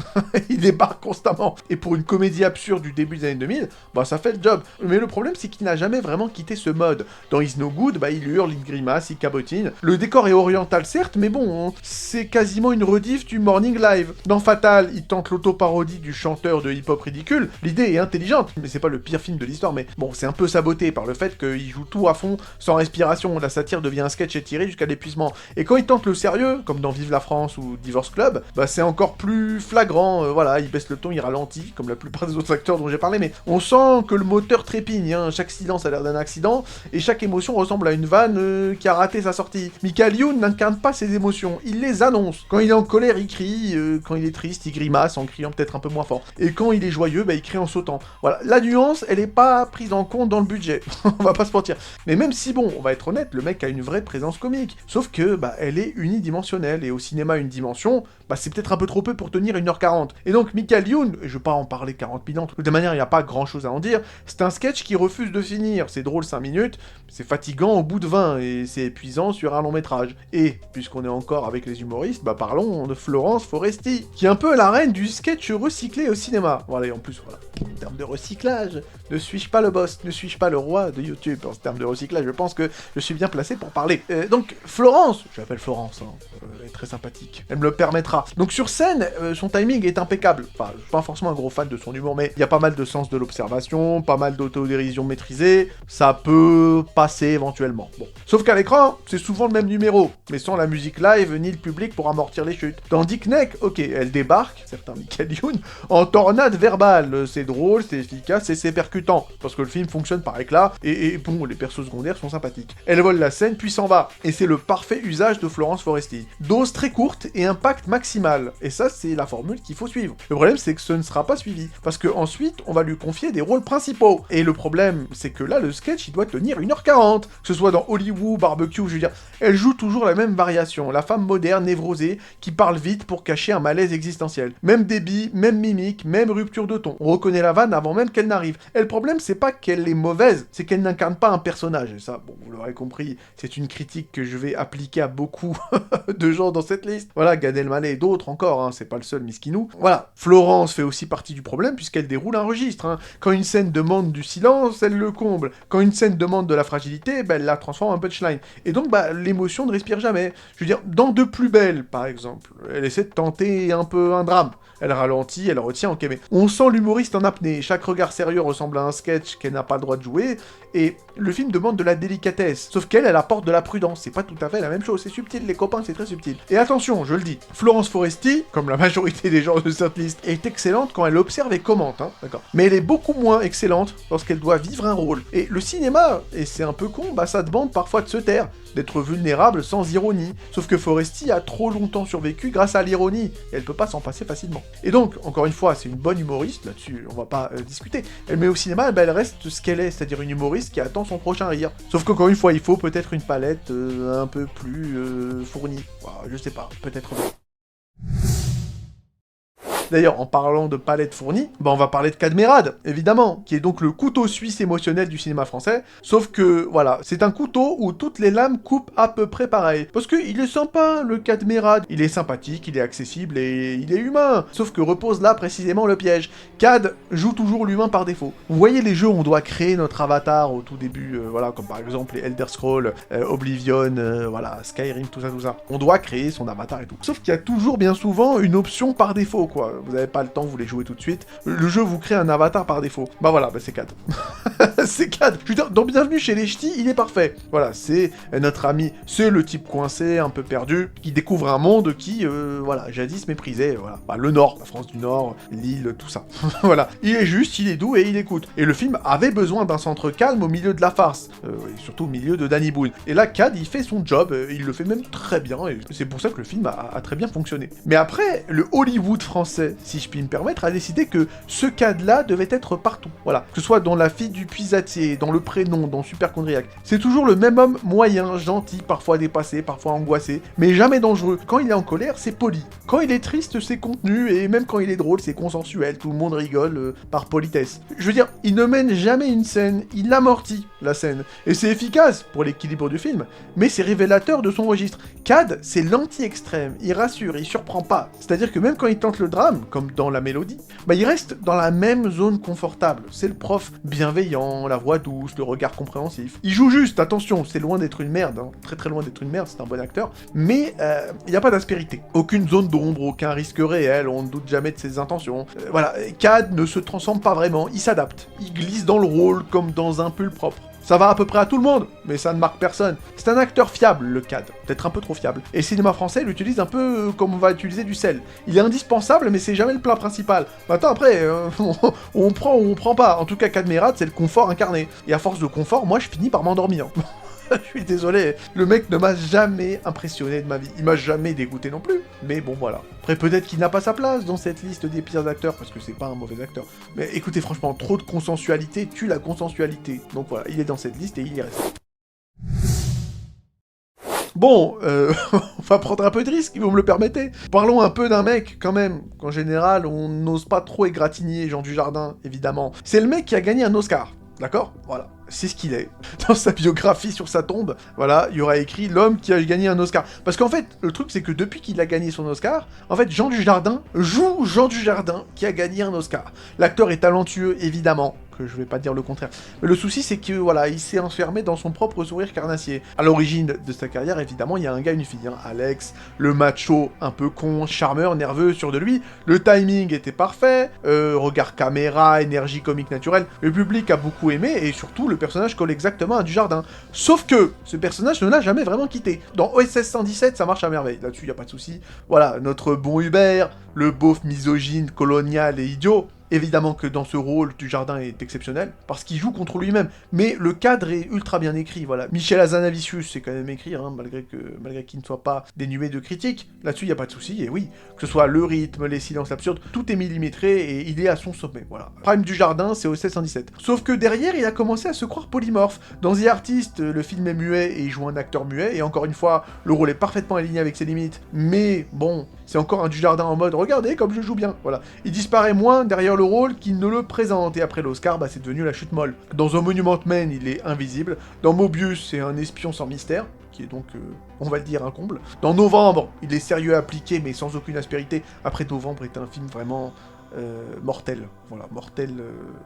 Il débarque constamment. Et pour une comédie absurde du début des années 2000, bah ça fait le job. Mais le problème, c'est qu'il n'a jamais vraiment quitté ce mode. Dans Is No Good, bah il hurle, il grimace, il cabotine. Le décor est oriental certes, mais bon, hein, c'est quasiment une rediff du Morning Live. Dans Fatal, il tente l'auto-parodie du chanteur de hip-hop ridicule. L'idée est intelligente, mais c'est pas le pire film de l'histoire, mais bon, c'est un peu saboté par le fait qu'il joue tout à fond, sans respiration. La satire devient un sketch étiré jusqu'à l'épuisement. Et quand il tente le sérieux, comme dans Vive la France ou Divorce Club, bah c'est encore plus flagrant, voilà, il baisse le ton, il ralentit, comme la plupart des autres acteurs dont j'ai parlé, mais on sent que le moteur trépigne, hein. Chaque silence a l'air d'un accident, et chaque émotion ressemble à une vanne qui a raté sa sortie. Michael Youn n'incarne pas ses émotions, il les annonce. Quand il est en colère, il crie, quand il est triste, il grimace en criant peut-être un peu moins fort. Et quand il est joyeux, bah il crie en sautant. Voilà, la nuance, elle est pas prise en compte dans le budget, on va pas se mentir. Mais même si bon, on va être honnête, le mec a une vraie présence comique, sauf que, bah elle est unidimensionnelle, et au cinéma une dimension, bah c'est peut-être un peu trop peu pour tenir 1h40. Et donc Michael Youn, je vais pas en parler 40 000 ans, de toute manière il y a pas grand chose à en dire, c'est un sketch qui refuse de finir, c'est drôle 5 minutes, c'est fatigant au bout de 20, et c'est épuisant sur un long métrage. Et, puisqu'on est encore avec les humoristes, bah parlons de Florence Foresti, qui est un peu la reine du sketch recyclé au cinéma. Voilà, et en plus, voilà, en termes de recyclage, ne suis-je pas le boss, ne suis-je pas le roi de YouTube en termes de recyclage, je pense que je suis bien placé pour parler. Donc, Florence, je l'appelle Florence, hein, elle est très sympathique, elle me le permettra. Donc sur scène, son timing est impeccable. Enfin, je suis pas forcément un gros fan de son humour, mais il y a pas mal de sens de l'observation, pas mal d'autodérision maîtrisée, ça peut passer éventuellement. Bon. Sauf qu'à l'écran, c'est souvent le même numéro, mais sans la musique live ni le public pour amortir les chutes. Tandis que Nick, ok, elle débarque, certain Michael Youn, en tornade verbale. C'est drôle, c'est efficace et c'est percutant, parce que le film fonctionne par éclat, et bon, les persos secondaires sont sympathiques. Elle vole la scène puis s'en va, et c'est le parfait usage de Florence Foresti. Dose très courte et impact maximal, et ça c'est la formule qu'il faut suivre. Le problème c'est que ce ne sera pas suivi, parce que ensuite on va lui confier des rôles principaux, et le problème c'est que là le sketch il doit tenir 1h40, que ce soit dans Hollywood, Barbecue, je veux dire, elle joue toujours la même variation, la femme moderne, névrosée, qui parle vite pour cacher un malaise existentiel. Même débit, même mimique, même rupture de ton. On reconnaît la vanne avant même qu'elle n'arrive. Et le problème, c'est pas qu'elle est mauvaise, c'est qu'elle n'incarne pas un personnage. Et ça, bon, vous l'aurez compris, c'est une critique que je vais appliquer à beaucoup de gens dans cette liste. Voilà, Gad Elmaleh et d'autres encore, hein, c'est pas le seul miskinou. Voilà, Florence fait aussi partie du problème puisqu'elle déroule un registre. Hein. Quand une scène demande du silence, elle le comble. Quand une scène demande de la fragilité, ben, elle la transforme en punchline. Et donc, bah, l'émotion ne respire jamais. Je veux dire, dans De Plus Belle, par exemple, elle essaie de tenter un peu un drame. Elle ralentit, elle retient, ok, mais on sent l'humoriste en apnée, chaque regard sérieux ressemble à un sketch qu'elle n'a pas le droit de jouer, et le film demande de la délicatesse, sauf qu'elle apporte de la prudence, c'est pas tout à fait la même chose, c'est subtil, les copains, c'est très subtil. Et attention, je le dis, Florence Foresti, comme la majorité des gens de cette liste, est excellente quand elle observe et commente, hein, d'accord. Mais elle est beaucoup moins excellente lorsqu'elle doit vivre un rôle. Et le cinéma, et c'est un peu con, bah ça demande parfois de se taire, d'être vulnérable sans ironie, sauf que Foresti a trop longtemps survécu grâce à l'ironie, et elle peut pas s'en passer facilement. Et donc, encore une fois, c'est une bonne humoriste, là-dessus on va pas discuter, mais au cinéma, elle reste ce qu'elle est, c'est-à-dire une humoriste qui attend son prochain rire. Sauf qu'encore une fois, il faut peut-être une palette un peu plus fournie. Je sais pas, peut-être pas. D'ailleurs, en parlant de palette fournie, bah on va parler de Cadmerade, évidemment, qui est donc le couteau suisse émotionnel du cinéma français, sauf que, voilà, c'est un couteau où toutes les lames coupent à peu près pareil. Parce qu'il est sympa, le Cadmerade, il est sympathique, il est accessible et il est humain. Sauf que repose là précisément le piège. Cad joue toujours l'humain par défaut. Vous voyez les jeux où on doit créer notre avatar au tout début, voilà, comme par exemple les Elder Scrolls, Oblivion, voilà, Skyrim, tout ça. On doit créer son avatar et tout. Sauf qu'il y a toujours bien souvent une option par défaut, quoi. Vous avez pas le temps, vous les jouez tout de suite. Le jeu vous crée un avatar par défaut. Bah voilà, bah c'est Cad. C'est Cad. Je veux dire, dans Bienvenue chez les Ch'tis, il est parfait. Voilà, c'est notre ami, c'est le type coincé, un peu perdu, qui découvre un monde qui, voilà, jadis méprisait, voilà. Bah, le Nord, la France du Nord, l'île, tout ça. Voilà. Il est juste, il est doux et il écoute. Et le film avait besoin d'un centre calme au milieu de la farce. Et surtout au milieu de Danny Boone. Et là, Cad, il fait son job, il le fait même très bien, et c'est pour ça que le film a très bien fonctionné. Mais après, le Hollywood français, si je puis me permettre, a décidé que ce Cad-là devait être partout. Voilà. Que ce soit dans La Fille du Puisatier, dans Le Prénom, dans Superchondriac. C'est toujours le même homme moyen, gentil, parfois dépassé, parfois angoissé, mais jamais dangereux. Quand il est en colère, c'est poli. Quand il est triste, c'est contenu, et même quand il est drôle, c'est consensuel. Tout le monde rigole par politesse. Je veux dire, il ne mène jamais une scène, il amortit la scène. Et c'est efficace pour l'équilibre du film, mais c'est révélateur de son registre. Cad, c'est l'anti-extrême, il rassure, il surprend pas. C'est-à-dire que même quand il tente le drame, comme dans La Mélodie, bah il reste dans la même zone confortable. C'est le prof bienveillant, la voix douce, le regard compréhensif. Il joue juste, attention, c'est loin d'être une merde, hein. Très très loin d'être une merde, c'est un bon acteur, mais il n'y a pas d'aspérité. Aucune zone d'ombre, aucun risque réel, on ne doute jamais de ses intentions. Voilà, Cad ne se transforme pas vraiment, il s'adapte. Il glisse dans le rôle comme dans un pull propre. Ça va à peu près à tout le monde, mais ça ne marque personne. C'est un acteur fiable, le Cad, peut-être un peu trop fiable. Et le cinéma français l'utilise un peu comme on va utiliser du sel. Il est indispensable, mais c'est jamais le plat principal. Maintenant, après, on prend ou on prend pas. En tout cas, Cadmerade, c'est le confort incarné. Et à force de confort, moi, je finis par m'endormir. Je suis désolé, le mec ne m'a jamais impressionné de ma vie. Il m'a jamais dégoûté non plus. Mais bon, voilà. Après, peut-être qu'il n'a pas sa place dans cette liste des pires acteurs, parce que c'est pas un mauvais acteur. Mais écoutez, franchement, trop de consensualité tue la consensualité. Donc voilà, il est dans cette liste et il y reste. Bon, on va prendre un peu de risque, si vous me le permettez. Parlons un peu d'un mec, quand même, qu'en général, on n'ose pas trop égratigner, Jean Dujardin, évidemment. C'est le mec qui a gagné un Oscar. D'accord ? Voilà. c'est ce qu'il est. Dans sa biographie sur sa tombe, voilà, il y aura écrit l'homme qui a gagné un Oscar. Parce qu'en fait, le truc c'est que depuis qu'il a gagné son Oscar, en fait, Jean Dujardin joue Jean Dujardin qui a gagné un Oscar. L'acteur est talentueux, évidemment, que je vais pas dire le contraire. Mais le souci c'est que, voilà, il s'est enfermé dans son propre sourire carnassier. À l'origine de sa carrière, évidemment, il y a un gars et une fille, hein. Alex, le macho, un peu con, charmeur, nerveux, sûr de lui. Le timing était parfait, regard caméra, énergie comique naturelle. Le public a beaucoup aimé, et surtout, le personnage colle exactement à Dujardin. Sauf que, ce personnage ne l'a jamais vraiment quitté. Dans OSS 117, ça marche à merveille. Là-dessus, y a pas de souci. Voilà, notre bon Hubert, le beauf misogyne, colonial et idiot. Évidemment que dans ce rôle, Dujardin est exceptionnel, parce qu'il joue contre lui-même, mais le cadre est ultra bien écrit, voilà. Michel Hazanavicius c'est quand même écrit, hein, malgré qu'il ne soit pas dénué de critiques, là-dessus il n'y a pas de souci, et oui, que ce soit le rythme, les silences absurdes, tout est millimétré, et il est à son sommet, voilà. Prime Dujardin, c'est OSS 117. Sauf que derrière, il a commencé à se croire polymorphe. Dans The Artist, le film est muet, et il joue un acteur muet, et encore une fois, le rôle est parfaitement aligné avec ses limites, mais bon, c'est encore un Dujardin en mode, regardez comme je joue bien, voilà. Il disparaît moins derrière le rôle qu'il ne le présente, et après l'Oscar, bah c'est devenu la chute molle. Dans un Monument Men, il est invisible. Dans Mobius, c'est un espion sans mystère, qui est donc, on va le dire, un comble. Dans Novembre, il est sérieux appliqué, mais sans aucune aspérité. Après, Novembre est un film vraiment mortel. Voilà, mortel,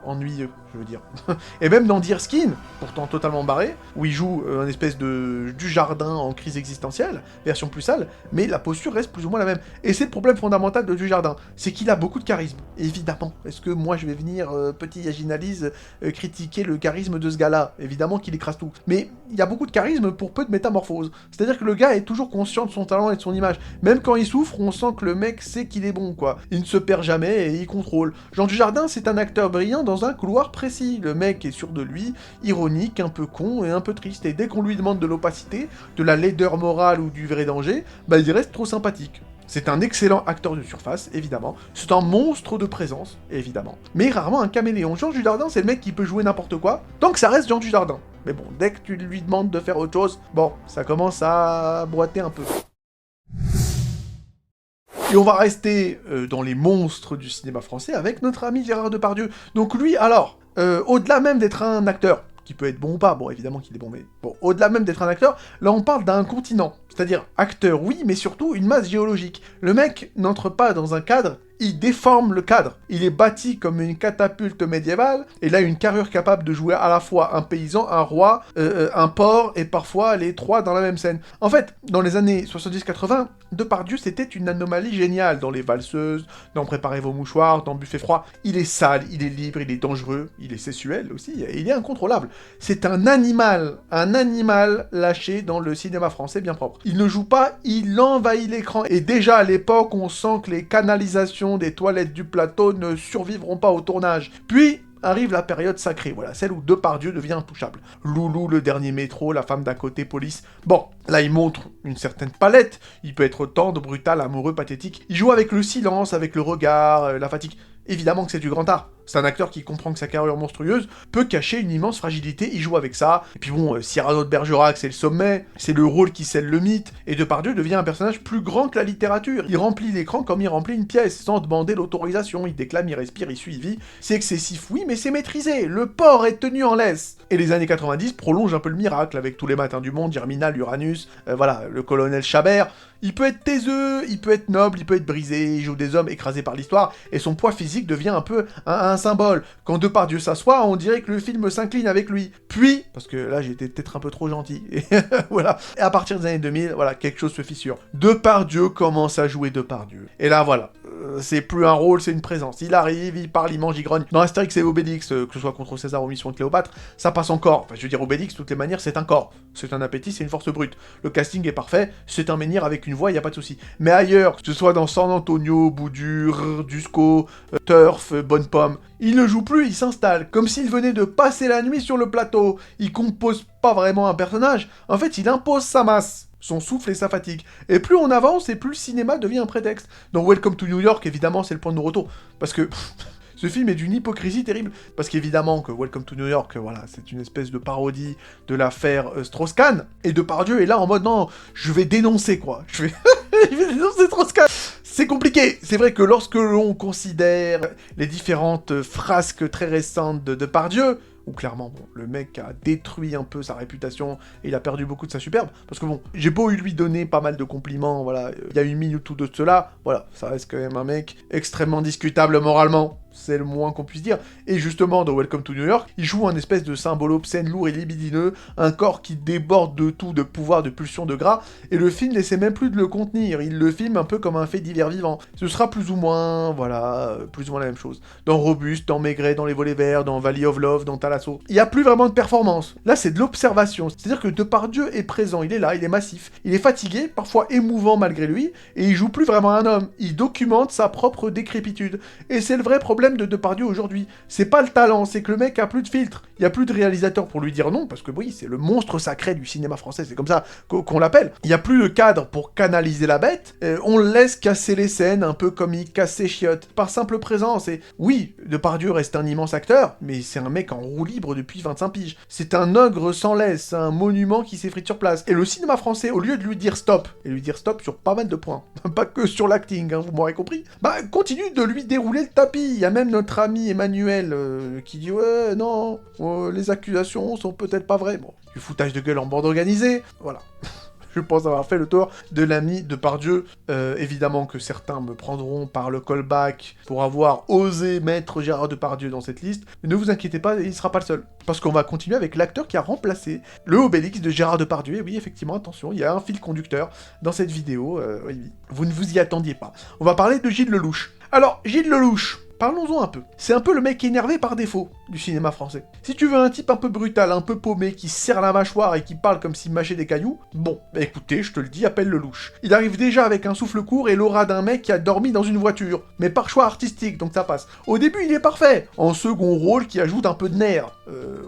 ennuyeux, je veux dire. Et même dans Deer Skin, pourtant totalement barré, où il joue un espèce de Dujardin en crise existentielle, version plus sale, mais la posture reste plus ou moins la même. Et c'est le problème fondamental de Dujardin, c'est qu'il a beaucoup de charisme, évidemment. Est-ce que moi je vais venir, petit Yaginalise, critiquer le charisme de ce gars-là? Évidemment qu'il écrase tout. Mais il y a beaucoup de charisme pour peu de métamorphose. C'est-à-dire que le gars est toujours conscient de son talent et de son image. Même quand il souffre, on sent que le mec sait qu'il est bon, quoi. Il ne se perd jamais et il contrôle. Jean Dujardin, c'est un acteur brillant dans un couloir précis. Le mec est sûr de lui, ironique, un peu con et un peu triste. Et dès qu'on lui demande de l'opacité, de la laideur morale ou du vrai danger, bah il reste trop sympathique. C'est un excellent acteur de surface, évidemment. C'est un monstre de présence, évidemment. Mais rarement un caméléon. Jean Dujardin, c'est le mec qui peut jouer n'importe quoi, tant que ça reste Jean Dujardin. Mais bon, dès que tu lui demandes de faire autre chose, bon, ça commence à boiter un peu. Et on va rester dans les monstres du cinéma français avec notre ami Gérard Depardieu. Donc lui, alors, au-delà même d'être un acteur, qui peut être bon ou pas, bon évidemment qu'il est bon, mais bon, au-delà même d'être un acteur, là on parle d'un continent. C'est-à-dire acteur, oui, mais surtout une masse géologique. Le mec n'entre pas dans un cadre, il déforme le cadre. Il est bâti comme une catapulte médiévale, et là une carrure capable de jouer à la fois un paysan, un roi, un porc, et parfois les trois dans la même scène. En fait, dans les années 70-80, Depardieu c'était une anomalie géniale dans Les Valseuses, dans Préparez vos mouchoirs, dans Buffet froid. Il est sale, il est libre, il est dangereux, il est sexuel aussi, et il est incontrôlable. C'est un animal lâché dans le cinéma français bien propre. Il ne joue pas, il envahit l'écran. Et déjà à l'époque, on sent que les canalisations des toilettes du plateau ne survivront pas au tournage. Puis arrive la période sacrée, voilà, celle où Depardieu devient intouchable. Loulou, le dernier métro, la femme d'à côté, police. Bon, là il montre une certaine palette. Il peut être tendre, brutal, amoureux, pathétique. Il joue avec le silence, avec le regard, la fatigue. Évidemment que c'est du grand art. C'est un acteur qui comprend que sa carrure monstrueuse peut cacher une immense fragilité, il joue avec ça. Et puis bon, Cyrano de Bergerac, c'est le sommet, c'est le rôle qui scelle le mythe, et Depardieu devient un personnage plus grand que la littérature. Il remplit l'écran comme il remplit une pièce, sans demander l'autorisation, il déclame, il respire, il suit. C'est excessif, oui, mais c'est maîtrisé, le porc est tenu en laisse. Et les années 90 prolongent un peu le miracle, avec Tous les matins du monde, Germinal, Uranus, voilà, le colonel Chabert. Il peut être taiseux, il peut être noble, il peut être brisé, il joue des hommes écrasés par l'histoire, et son poids physique devient un peu un symbole. Quand Depardieu s'assoit, on dirait que le film s'incline avec lui. Puis, parce que là j'étais peut-être un peu trop gentil, et voilà. Et à partir des années 2000, voilà, quelque chose se fissure. Depardieu commence à jouer Depardieu. Et là voilà, c'est plus un rôle, c'est une présence. Il arrive, il parle, il mange, il grogne. Dans Astérix et Obélix, que ce soit contre César ou Mission de Cléopâtre, ça passe encore. Enfin, je veux dire, Obélix, de toutes les manières, c'est un corps. C'est un appétit, c'est une force brute. Le casting est parfait, c'est un menhir avec une voix, y a pas de souci. Mais ailleurs, que ce soit dans San Antonio, Boudur, Dusko, Turf, Bonne Pomme, il ne joue plus, il s'installe, comme s'il venait de passer la nuit sur le plateau. Il compose pas vraiment un personnage, en fait il impose sa masse, son souffle et sa fatigue. Et plus on avance, et plus le cinéma devient un prétexte. Dans Welcome to New York, évidemment, c'est le point de non-retour, parce que... Ce film est d'une hypocrisie terrible, parce qu'évidemment que Welcome to New York, voilà, c'est une espèce de parodie de l'affaire Strauss-Kahn, et Depardieu est là en mode, non, je vais dénoncer, quoi. Je vais dénoncer Strauss-Kahn. C'est compliqué. C'est vrai que lorsque l'on considère les différentes frasques très récentes de Depardieu, où clairement, bon, le mec a détruit un peu sa réputation et il a perdu beaucoup de sa superbe. Parce que bon, j'ai beau lui donner pas mal de compliments, voilà, il y a une minute ou deux de cela, voilà, ça reste quand même un mec extrêmement discutable moralement. C'est le moins qu'on puisse dire. Et justement, dans Welcome to New York, il joue un espèce de symbole obscène, lourd et libidineux, un corps qui déborde de tout, de pouvoir, de pulsion, de gras, et le film n'essaie même plus de le contenir, il le filme un peu comme un fait divers vivant. Ce sera plus ou moins, voilà, plus ou moins la même chose. Dans Robuste, dans Maigret, dans Les Volets Verts, dans Valley of Love, dans Thalasso. Il n'y a plus vraiment de performance. Là, c'est de l'observation. C'est-à-dire que Depardieu est présent, il est là, il est massif, il est fatigué, parfois émouvant malgré lui, et il joue plus vraiment un homme. Il documente sa propre décrépitude. Et c'est le vrai problème de Depardieu aujourd'hui. C'est pas le talent, c'est que le mec a plus de filtre. Il y a plus de réalisateur pour lui dire non, parce que oui, c'est le monstre sacré du cinéma français, c'est comme ça qu'on l'appelle. Il y a plus de cadre pour canaliser la bête, on le laisse casser les scènes, un peu comme il casse ses chiottes, par simple présence. Et oui, Depardieu reste un immense acteur, mais c'est un mec en roue libre depuis 25 piges. C'est un ogre sans laisse, c'est un monument qui s'effrite sur place. Et le cinéma français, au lieu de lui dire stop, et lui dire stop sur pas mal de points, pas que sur l'acting, hein, vous m'aurez compris, bah continue de lui dérouler le tapis. Il y a même notre ami Emmanuel qui dit ouais non, les accusations sont peut-être pas vraies. Bon, du foutage de gueule en bande organisée, voilà. Je pense avoir fait le tour de l'ami Depardieu. Évidemment que certains me prendront par le callback pour avoir osé mettre Gérard Depardieu dans cette liste, mais ne vous inquiétez pas, il sera pas le seul. Parce qu'on va continuer avec l'acteur qui a remplacé le Obélix de Gérard Depardieu. Et oui, effectivement, attention, il y a un fil conducteur dans cette vidéo. Oui, vous ne vous y attendiez pas. On va parler de Gilles Lellouche. Alors, Gilles Lellouche, parlons-en un peu. C'est un peu le mec énervé par défaut du cinéma français. Si tu veux un type un peu brutal, un peu paumé, qui serre la mâchoire et qui parle comme s'il mâchait des cailloux, bon, bah écoutez, je te le dis, appelle Lellouche. Il arrive déjà avec un souffle court et l'aura d'un mec qui a dormi dans une voiture, mais par choix artistique, donc ça passe. Au début, il est parfait, en second rôle qui ajoute un peu de nerf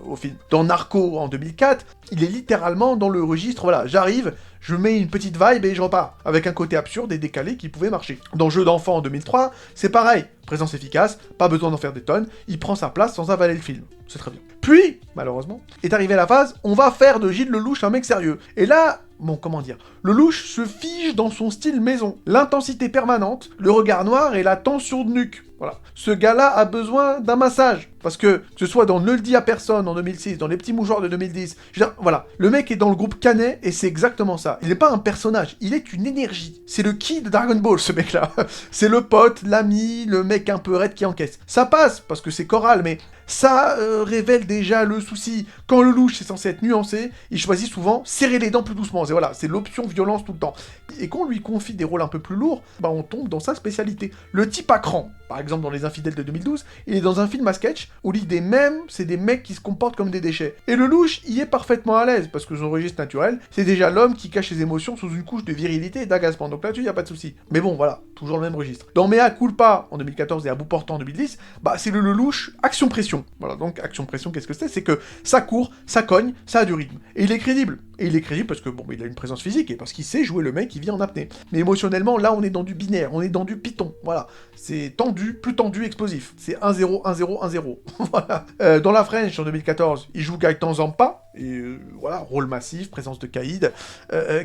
au film. Dans Narco, en 2004, il est littéralement dans le registre, voilà, j'arrive, je mets une petite vibe et je repars, avec un côté absurde et décalé qui pouvait marcher. Dans Jeux d'enfant en 2003, c'est pareil, présence efficace, pas besoin d'en faire des tonnes, il prend sa place sans avaler le film. C'est très bien. Puis, malheureusement, est arrivée la phase, on va faire de Gilles Lellouche un mec sérieux. Et là, bon, comment dire, Lellouche se fige dans son style maison. L'intensité permanente, le regard noir et la tension de nuque. Voilà. Ce gars-là a besoin d'un massage. Parce que ce soit dans Ne le dis à personne en 2006, dans Les Petits Mouchoirs de 2010, je veux dire, voilà. Le mec est dans le groupe Canet et c'est exactement ça. Il n'est pas un personnage, il est une énergie. C'est le ki de Dragon Ball, ce mec-là. C'est le pote, l'ami, le mec un peu raide qui encaisse. Ça passe, parce que c'est choral, mais ça révèle déjà le souci. Quand Lellouche est censé être nuancé, il choisit souvent serrer les dents plus doucement. C'est voilà, c'est l'option violence tout le temps. Et quand on lui confie des rôles un peu plus lourds, bah on tombe dans sa spécialité. Le type à cran, par exemple dans Les Infidèles de 2012, il est dans un film à sketch où l'idée même, c'est des mecs qui se comportent comme des déchets. Et Lellouche y est parfaitement à l'aise, parce que son registre naturel, c'est déjà l'homme qui cache ses émotions sous une couche de virilité et d'agacement. Donc là-dessus, y a pas de souci. Mais bon, voilà, toujours le même registre. Dans Mea Culpa, en 2014, et À bout portant en 2010, bah c'est le Lellouche action-pression. Voilà, donc action-pression, qu'est-ce que c'est? C'est que ça court, ça cogne, ça a du rythme. Et il est crédible. Et il est crédible parce que, bon, il a une présence physique et parce qu'il sait jouer le mec qui vit en apnée. Mais émotionnellement, là, on est dans du binaire, on est dans du Python. Voilà. C'est tendu, plus tendu, explosif. C'est 1-0, 1-0, 1-0. Voilà. Dans La French, en 2014, il joue Gaëtan Zampa. Et voilà, rôle massif, présence de Caïd,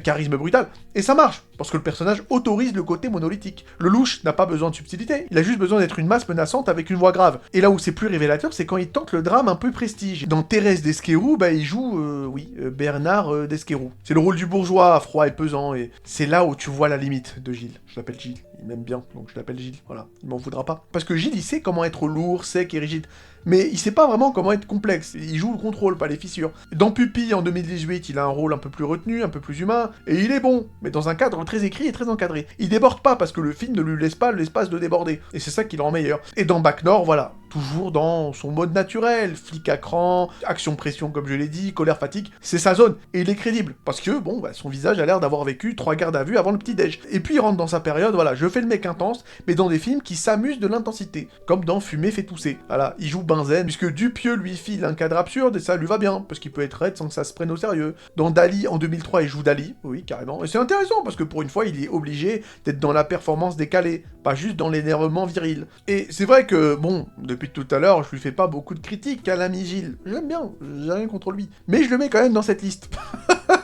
charisme brutal. Et ça marche, parce que le personnage autorise le côté monolithique. Lellouche n'a pas besoin de subtilité, il a juste besoin d'être une masse menaçante avec une voix grave. Et là où c'est plus révélateur, c'est quand il tente le drame un peu prestige. Dans Thérèse d'Esquerou, bah il joue, Bernard d'Esquerou. C'est le rôle du bourgeois, froid et pesant, et c'est là où tu vois la limite de Gilles. Je l'appelle Gilles, il m'aime bien, donc je l'appelle Gilles, voilà, il m'en voudra pas. Parce que Gilles, il sait comment être lourd, sec et rigide. Mais il sait pas vraiment comment être complexe, il joue le contrôle, pas les fissures. Dans Pupille, en 2018, il a un rôle un peu plus retenu, un peu plus humain, et il est bon, mais dans un cadre très écrit et très encadré. Il déborde pas parce que le film ne lui laisse pas l'espace de déborder, et c'est ça qui le rend meilleur. Et dans Bac Nord, voilà, toujours dans son mode naturel, flic à cran, action-pression comme je l'ai dit, colère-fatigue, c'est sa zone, et il est crédible, parce que, bon, bah, son visage a l'air d'avoir vécu 3 gardes à vue avant le petit-déj. Et puis il rentre dans sa période, voilà, je fais le mec intense, mais dans des films qui s'amusent de l'intensité, comme dans Fumer fait tousser. Voilà, il joue Benzen, puisque Dupieux lui file un cadre absurde, et ça lui va bien, parce qu'il peut être raide sans que ça se prenne au sérieux. Dans Dali, en 2003, il joue Dali, oui, carrément, et c'est intéressant, parce que pour une fois, il est obligé d'être dans la performance décalée, pas juste dans l'énervement viril. Et c'est vrai que, bon, depuis tout à l'heure, je lui fais pas beaucoup de critiques à l'ami Gilles, j'aime bien, j'ai rien contre lui, mais je le mets quand même dans cette liste.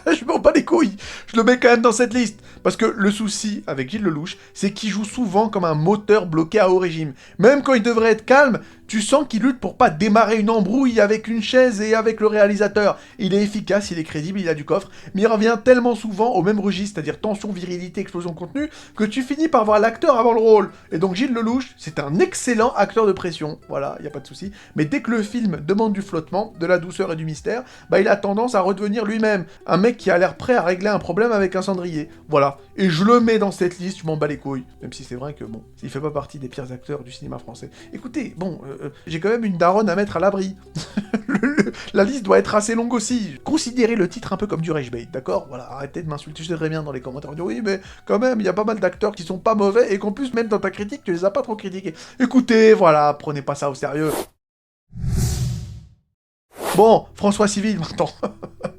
Je m'en bats les couilles, je le mets quand même dans cette liste. Parce que le souci avec Gilles Lellouche, c'est qu'il joue souvent comme un moteur bloqué à haut régime. Même quand il devrait être calme, Tu sens qu'il lutte pour pas démarrer une embrouille avec une chaise et avec le réalisateur. Il est efficace, il est crédible, il a du coffre, mais il revient tellement souvent au même registre, c'est-à-dire tension, virilité, explosion de contenu, que tu finis par voir l'acteur avant le rôle. Et donc Gilles Lelouch, c'est un excellent acteur de pression, voilà, y a pas de souci. Mais dès que le film demande du flottement, de la douceur et du mystère, bah il a tendance à redevenir lui-même, un mec qui a l'air prêt à régler un problème avec un cendrier. Voilà, et je le mets dans cette liste, je m'en bats les couilles. Même si c'est vrai que bon, il fait pas partie des pires acteurs du cinéma français. Écoutez, bon, j'ai quand même une daronne à mettre à l'abri. La liste doit être assez longue aussi. Considérez le titre un peu comme du rage bait, d'accord? Voilà, arrêtez de m'insulter, je sais très bien dans les commentaires. Oui, mais quand même, il y a pas mal d'acteurs qui sont pas mauvais et qu'en plus, même dans ta critique, tu les as pas trop critiqués. Écoutez, voilà, prenez pas ça au sérieux. Bon, François Civil, maintenant.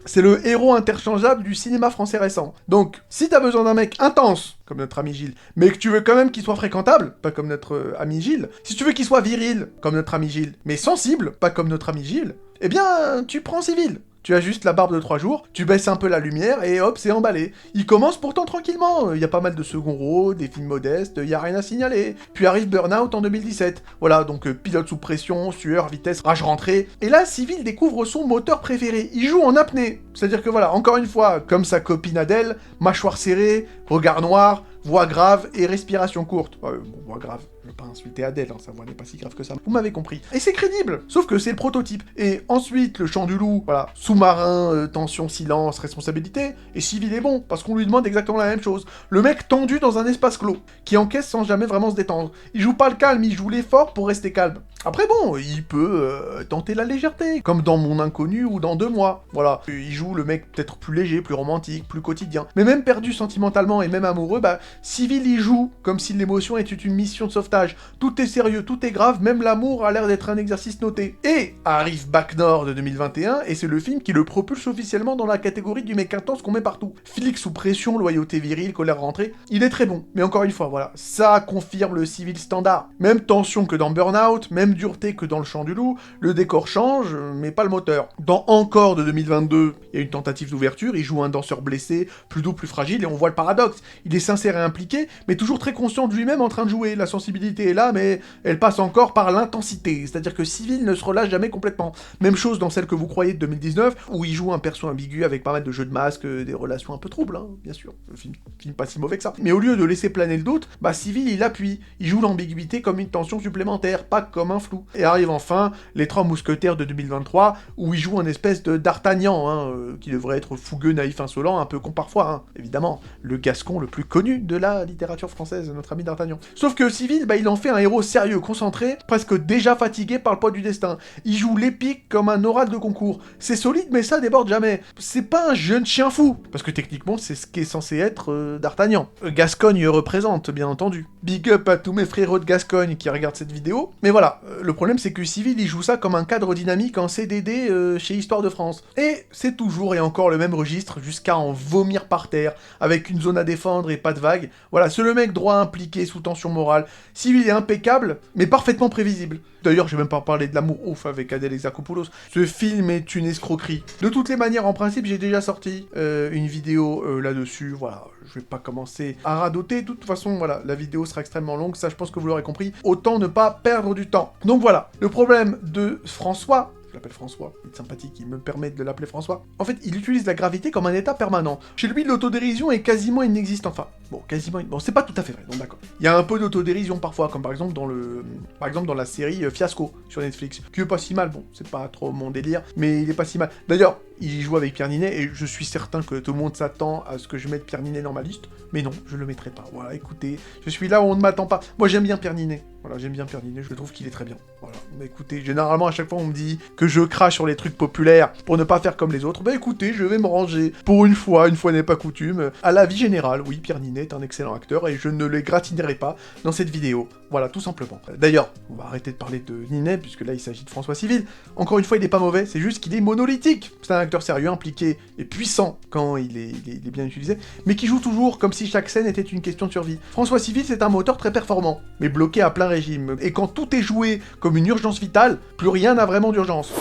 C'est le héros interchangeable du cinéma français récent. Donc, si t'as besoin d'un mec intense, comme notre ami Gilles, mais que tu veux quand même qu'il soit fréquentable, pas comme notre ami Gilles, si tu veux qu'il soit viril, comme notre ami Gilles, mais sensible, pas comme notre ami Gilles, eh bien, tu prends Civil. Tu as juste la barbe de 3 jours, tu baisses un peu la lumière, et hop, c'est emballé. Il commence pourtant tranquillement, il y a pas mal de second rôles, des films modestes, il y a rien à signaler. Puis arrive Burnout en 2017. Voilà, donc pilote sous pression, sueur, vitesse, rage rentrée. Et là, Civil découvre son moteur préféré, il joue en apnée. C'est-à-dire que voilà, encore une fois, comme sa copine Adèle, mâchoire serrée, regard noir, voix grave et respiration courte. Bon, voix grave, je vais pas insulter Adèle, hein, sa voix n'est pas si grave que ça. Vous m'avez compris. Et c'est crédible, sauf que c'est le prototype. Et ensuite, le chant du loup, voilà, sous-marin, tension, silence, responsabilité, et Civil est bon, parce qu'on lui demande exactement la même chose. Le mec tendu dans un espace clos, qui encaisse sans jamais vraiment se détendre. Il joue pas le calme, il joue l'effort pour rester calme. Après bon, il peut tenter la légèreté, comme dans Mon Inconnu ou dans 2 mois. Voilà, il joue le mec peut-être plus léger, plus romantique, plus quotidien. Mais même perdu sentimentalement et même amoureux, bah, Civil y joue comme si l'émotion était une mission de sauvetage. Tout est sérieux, tout est grave, même l'amour a l'air d'être un exercice noté. Et arrive Bac Nord de 2021, et c'est le film qui le propulse officiellement dans la catégorie du mec intense qu'on met partout. Flic sous pression, loyauté virile, colère rentrée, il est très bon. Mais encore une fois, voilà, ça confirme le Civil standard. Même tension que dans Burnout, même dureté que dans Le Chant du Loup, le décor change, mais pas le moteur. Dans Encore de 2022, il y a une tentative d'ouverture, il joue un danseur blessé, plus doux, plus fragile, et on voit le paradoxe. Il est sincère et impliqué, mais toujours très conscient de lui-même en train de jouer. La sensibilité est là, mais elle passe encore par l'intensité. C'est-à-dire que Civil ne se relâche jamais complètement. Même chose dans Celle que vous croyez de 2019, où il joue un perso ambigu avec pas mal de jeux de masques, des relations un peu troubles, hein, bien sûr. Le film pas si mauvais que ça. Mais au lieu de laisser planer le doute, bah Civil il appuie. Il joue l'ambiguïté comme une tension supplémentaire, pas comme un flou. Et arrive enfin Les Trois Mousquetaires de 2023, où il joue un espèce de d'Artagnan, hein, qui devrait être fougueux, naïf, insolent, un peu con parfois, hein. Évidemment, le Gascon le plus connu de la littérature française, notre ami d'Artagnan. Sauf que Civil, bah il en fait un héros sérieux, concentré, presque déjà fatigué par le poids du destin. Il joue l'épique comme un oral de concours. C'est solide, mais ça déborde jamais. C'est pas un jeune chien fou, parce que techniquement, c'est ce qui est censé être d'Artagnan. Gascogne représente, bien entendu. Big up à tous mes frérots de Gascogne qui regardent cette vidéo. Mais voilà, le problème c'est que Civil, il joue ça comme un cadre dynamique en CDD chez Histoire de France. Et c'est toujours et encore le même registre, jusqu'à en vomir par terre, avec une zone à défendre et pas de vague. Voilà, c'est le mec droit impliqué sous tension morale. Civil est impeccable, mais parfaitement prévisible. D'ailleurs, j'ai même pas parlé de l'amour ouf avec Adèle Exarchopoulos. Ce film est une escroquerie. De toutes les manières, en principe, j'ai déjà sorti une vidéo là-dessus. Voilà, je vais pas commencer à radoter. De toute façon, voilà, la vidéo sera extrêmement longue, ça je pense que vous l'aurez compris. Autant ne pas perdre du temps. Donc voilà, le problème de François... Je l'appelle François, il est sympathique, il me permet de l'appeler François. En fait, il utilise la gravité comme un état permanent. Chez lui, l'autodérision est quasiment inexistante. Enfin, bon, quasiment... Bon, c'est pas tout à fait vrai, donc d'accord. Il y a un peu d'autodérision parfois, comme par exemple dans la série Fiasco sur Netflix, qui est pas si mal, bon, c'est pas trop mon délire, mais il est pas si mal. D'ailleurs, il joue avec Pierre Ninet, et je suis certain que tout le monde s'attend à ce que je mette Pierre Ninet dans ma liste, mais non, je le mettrai pas. Voilà, écoutez, je suis là où on ne m'attend pas. Moi, j'aime bien Pierre Ninet. Voilà, j'aime bien Pierre Ninet, je trouve qu'il est très bien. Voilà, mais écoutez, généralement, à chaque fois, on me dit que je crache sur les trucs populaires pour ne pas faire comme les autres. Bah écoutez, je vais me ranger. Pour une fois n'est pas coutume. À la vie générale, oui, Pierre Ninet est un excellent acteur, et je ne le gratinerai pas dans cette vidéo. Voilà, tout simplement. D'ailleurs, on va arrêter de parler de Ninet, puisque là, il s'agit de François Civil. Encore une fois, il est pas mauvais, c'est juste qu'il est monolithique. C'est un acteur sérieux, impliqué et puissant quand il est bien utilisé, mais qui joue toujours comme si chaque scène était une question de survie. François Civil, c'est un moteur très performant, mais bloqué à plein régime. Et quand tout est joué comme une urgence vitale, plus rien n'a vraiment d'urgence.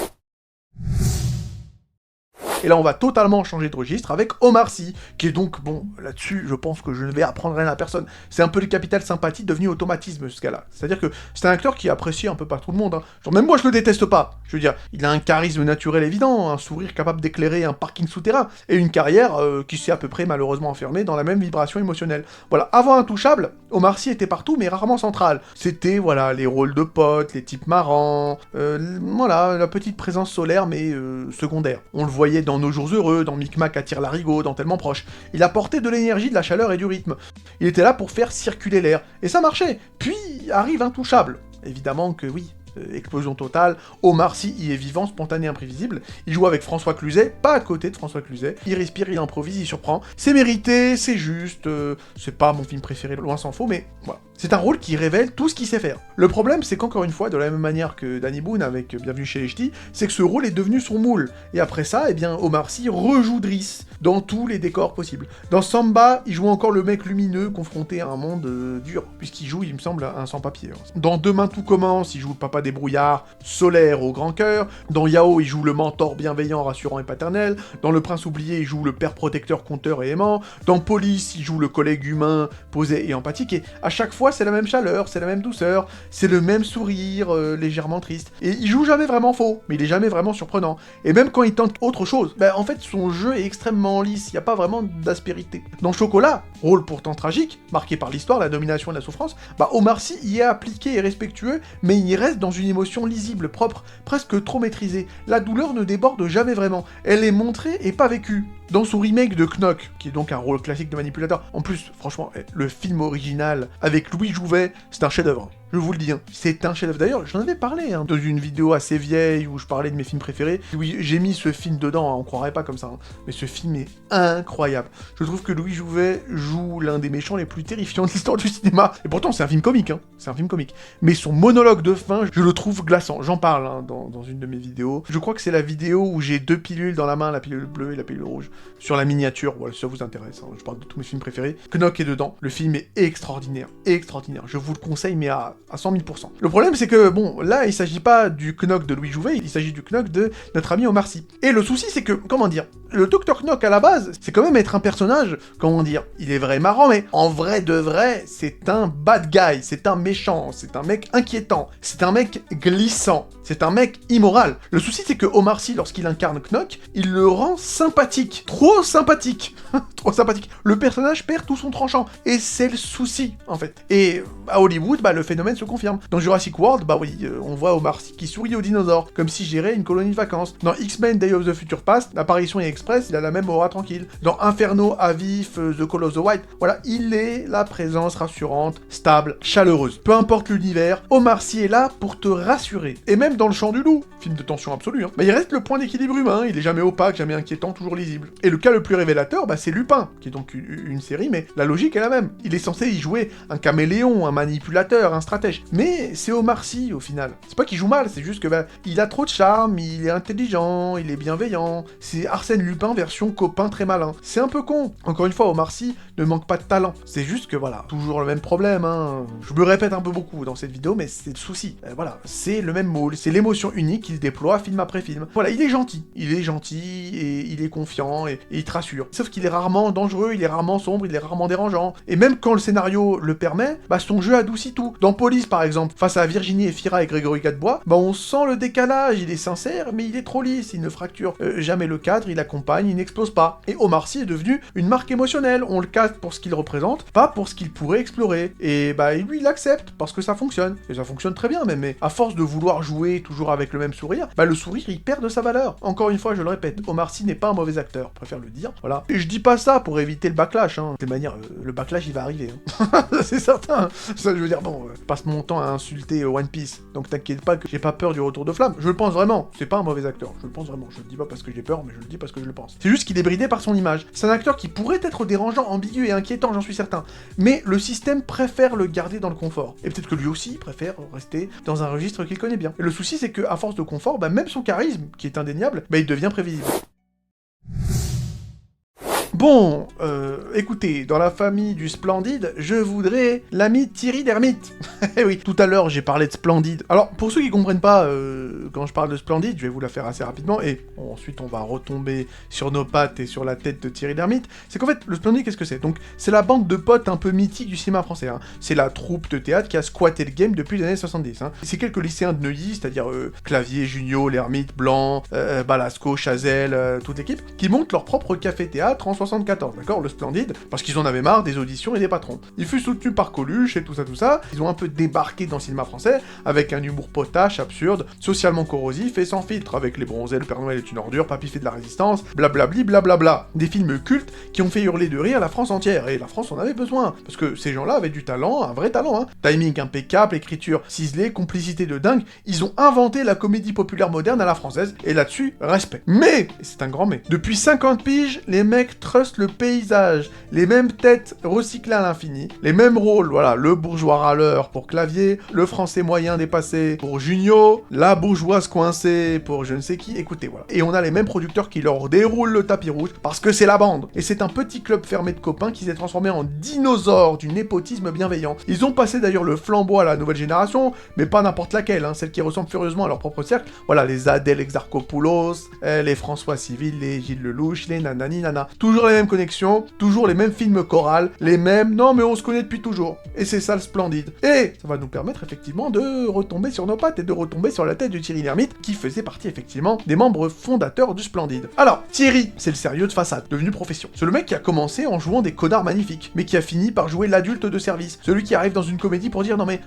Et là, on va totalement changer de registre avec Omar Sy, qui est donc, bon, là-dessus, je pense que je ne vais apprendre rien à personne. C'est un peu le capital sympathie devenu automatisme, ce gars-là. C'est-à-dire que c'est un acteur qui est apprécié un peu par tout le monde, hein. Genre, même moi, je le déteste pas. Je veux dire, il a un charisme naturel évident, un sourire capable d'éclairer un parking souterrain, et une carrière qui s'est à peu près malheureusement enfermée dans la même vibration émotionnelle. Voilà, avant Intouchable, Omar Sy était partout, mais rarement central. C'était, voilà, les rôles de potes, les types marrants, voilà, la petite présence solaire, mais secondaire. On le voyait dans Nos Jours Heureux, dans Micmac attire l'arigot, dans Tellement Proche. Il apportait de l'énergie, de la chaleur et du rythme. Il était là pour faire circuler l'air, et ça marchait. Puis arrive Intouchable. Évidemment que oui, explosion totale, Omar Sy y est vivant, spontané, imprévisible. Il joue avec François Cluzet, pas à côté de François Cluzet. Il respire, il improvise, il surprend. C'est mérité, c'est juste, c'est pas mon film préféré, loin s'en faut, mais voilà. C'est un rôle qui révèle tout ce qu'il sait faire. Le problème, c'est qu'encore une fois, de la même manière que Danny Boone avec Bienvenue chez les Ch'tis, c'est que ce rôle est devenu son moule. Et après ça, eh bien, Omar Sy rejoue Driss dans tous les décors possibles. Dans Samba, il joue encore le mec lumineux confronté à un monde dur, puisqu'il joue, il me semble, un sans-papier. Dans Demain tout commence, il joue le papa des brouillards, solaire au grand cœur. Dans Yao, il joue le mentor bienveillant, rassurant et paternel. Dans Le Prince oublié, il joue le père protecteur, conteur et aimant. Dans Police, il joue le collègue humain, posé et empathique. Et à chaque fois, c'est la même chaleur, c'est la même douceur, c'est le même sourire légèrement triste. Et il joue jamais vraiment faux, mais il est jamais vraiment surprenant. Et même quand il tente autre chose, en fait, son jeu est extrêmement lisse, il n'y a pas vraiment d'aspérité. Dans Chocolat, rôle pourtant tragique, marqué par l'histoire, la domination et la souffrance, Omar Sy y est appliqué et respectueux, mais il y reste dans une émotion lisible, propre, presque trop maîtrisée. La douleur ne déborde jamais vraiment, elle est montrée et pas vécue. Dans son remake de Knock, qui est donc un rôle classique de manipulateur, en plus, franchement, le film original avec Louis Jouvet, c'est un chef-d'œuvre. Je vous le dis, c'est un chef-d'œuvre. D'ailleurs, j'en avais parlé dans une vidéo assez vieille où je parlais de mes films préférés. Oui, j'ai mis ce film dedans, on croirait pas comme ça, mais ce film est incroyable. Je trouve que Louis Jouvet joue l'un des méchants les plus terrifiants de l'histoire du cinéma. Et pourtant, c'est un film comique, c'est un film comique. Mais son monologue de fin, je le trouve glaçant. J'en parle dans une de mes vidéos. Je crois que c'est la vidéo où j'ai 2 pilules dans la main, la pilule bleue et la pilule rouge, sur la miniature. Voilà, si ça vous intéresse, je parle de tous mes films préférés. Knock est dedans. Le film est extraordinaire, extraordinaire. Je vous le conseille, mais à 100 000 %. Le problème, c'est que, bon, là, il s'agit pas du Knock de Louis Jouvet, il s'agit du Knock de notre ami Omar Sy. Et le souci, c'est que, comment dire, le Dr Knock, à la base, c'est quand même être un personnage, comment dire, il est vrai marrant, mais en vrai de vrai, c'est un bad guy, c'est un méchant, c'est un mec inquiétant, c'est un mec glissant, c'est un mec immoral. Le souci, c'est que Omar Sy, lorsqu'il incarne Knock, il le rend sympathique. Trop sympathique. Trop sympathique. Le personnage perd tout son tranchant. Et c'est le souci, en fait. Et à Hollywood, le phénomène se confirme. Dans Jurassic World, on voit Omar Sy qui sourit aux dinosaures, comme s'il gérait une colonie de vacances. Dans X-Men Day of the Future Past, l'apparition est express, il a la même aura tranquille. Dans Inferno, Avif, The Call of the White, voilà, il est la présence rassurante, stable, chaleureuse. Peu importe l'univers, Omar Sy est là pour te rassurer. Et même dans Le Chant du Loup, film de tension absolue, il reste le point d'équilibre humain, il est jamais opaque, jamais inquiétant, toujours lisible. Et le cas le plus révélateur, c'est Lupin, qui est donc une série, mais la logique est la même. Il est censé y jouer un caméléon, un manipulateur, un stratège. Mais c'est Omar Sy, au final. C'est pas qu'il joue mal, c'est juste que il a trop de charme, il est intelligent, il est bienveillant. C'est Arsène Lupin version copain très malin. C'est un peu con. Encore une fois, Omar Sy ne manque pas de talent. C'est juste que voilà, toujours le même problème, Je me répète un peu beaucoup dans cette vidéo, mais c'est le souci. Voilà, c'est le même moule, c'est l'émotion unique qu'il déploie film après film. Voilà, il est gentil et il est confiant et il te rassure. Sauf qu'il est rarement dangereux, il est rarement sombre, il est rarement dérangeant. Et même quand le scénario le permet, son jeu adoucit tout. Dans Police, par exemple, face à Virginie Efira et Grégory Gadebois, on sent le décalage, il est sincère, mais il est trop lisse, il ne fracture jamais le cadre, il accompagne, il n'explose pas. Et Omar Sy est devenu une marque émotionnelle, on le caste pour ce qu'il représente, pas pour ce qu'il pourrait explorer. Et lui, il l'accepte, parce que ça fonctionne. Et ça fonctionne très bien même, mais à force de vouloir jouer toujours avec le même sourire, le sourire, il perd de sa valeur. Encore une fois, je le répète, Omar Sy n'est pas un mauvais acteur, je préfère le dire, voilà. Et je dis pas ça pour éviter le backlash, De toute manière, le backlash, il va arriver, c'est certain. Ça, je veux dire, je passe mon temps à insulter One Piece, donc t'inquiète pas que j'ai pas peur du retour de flamme. Je le pense vraiment, c'est pas un mauvais acteur, je le pense vraiment. Je le dis pas parce que j'ai peur, mais je le dis parce que je le pense. C'est juste qu'il est bridé par son image. C'est un acteur qui pourrait être dérangeant, ambigu et inquiétant, j'en suis certain. Mais le système préfère le garder dans le confort. Et peut-être que lui aussi préfère rester dans un registre qu'il connaît bien. Et le souci, c'est qu'à force de confort, même son charisme, qui est indéniable, il devient prévisible. Bon, écoutez, dans la famille du Splendide, je voudrais l'ami Thierry Lhermitte. Eh oui, tout à l'heure, j'ai parlé de Splendide. Alors, pour ceux qui comprennent pas, quand je parle de Splendide, je vais vous la faire assez rapidement, et ensuite on va retomber sur nos pattes et sur la tête de Thierry Lhermitte. C'est qu'en fait, le Splendide, qu'est-ce que c'est? Donc, c'est la bande de potes un peu mythique du cinéma français, hein. C'est la troupe de théâtre qui a squatté le game depuis les années 70, hein. C'est quelques lycéens de Neuilly, c'est-à-dire Clavier, Junio, Lhermitte, Blanc, Balasco, Chazelle, toute l'équipe, qui montent leur propre café-théâtre en 74, d'accord? Le Splendide, parce qu'ils en avaient marre des auditions et des patrons. Il fut soutenu par Coluche et tout ça. Ils ont un peu débarqué dans le cinéma français, avec un humour potache, absurde, socialement corrosif et sans filtre, avec Les Bronzés, Le Père Noël est une ordure, Papy fait de la résistance, blablabli, blablabla. Des films cultes qui ont fait hurler de rire la France entière, et la France en avait besoin, parce que ces gens-là avaient du talent, un vrai talent, hein. Timing impeccable, écriture ciselée, complicité de dingue, ils ont inventé la comédie populaire moderne à la française, et là-dessus, respect. Mais, et c'est un grand mais, depuis 50 piges, les mecs trustent le paysage, les mêmes têtes recyclées à l'infini, les mêmes rôles, voilà, le bourgeois râleur pour Clavier, le français moyen dépassé pour Junio, la bourgeoise coincée pour je ne sais qui, écoutez, voilà. Et on a les mêmes producteurs qui leur déroulent le tapis rouge, parce que c'est la bande. Et c'est un petit club fermé de copains qui s'est transformé en dinosaure du népotisme bienveillant. Ils ont passé d'ailleurs le flambeau à la nouvelle génération, mais pas n'importe laquelle, hein, celle qui ressemble furieusement à leur propre cercle. Voilà, les Adèle Exarchopoulos, les François Civil, les Gilles Lelouch, les nanani nana. Toujours les mêmes connexions, toujours les mêmes films chorales, les mêmes, non mais on se connaît depuis toujours. Et c'est ça le Splendide. Et ça va nous permettre effectivement de retomber sur nos pattes et de retomber sur la tête de Thierry Lhermitte, qui faisait partie effectivement des membres fondateurs du Splendide. Alors, Thierry, c'est le sérieux de façade, devenu profession. C'est le mec qui a commencé en jouant des connards magnifiques, mais qui a fini par jouer l'adulte de service. Celui qui arrive dans une comédie pour dire non mais,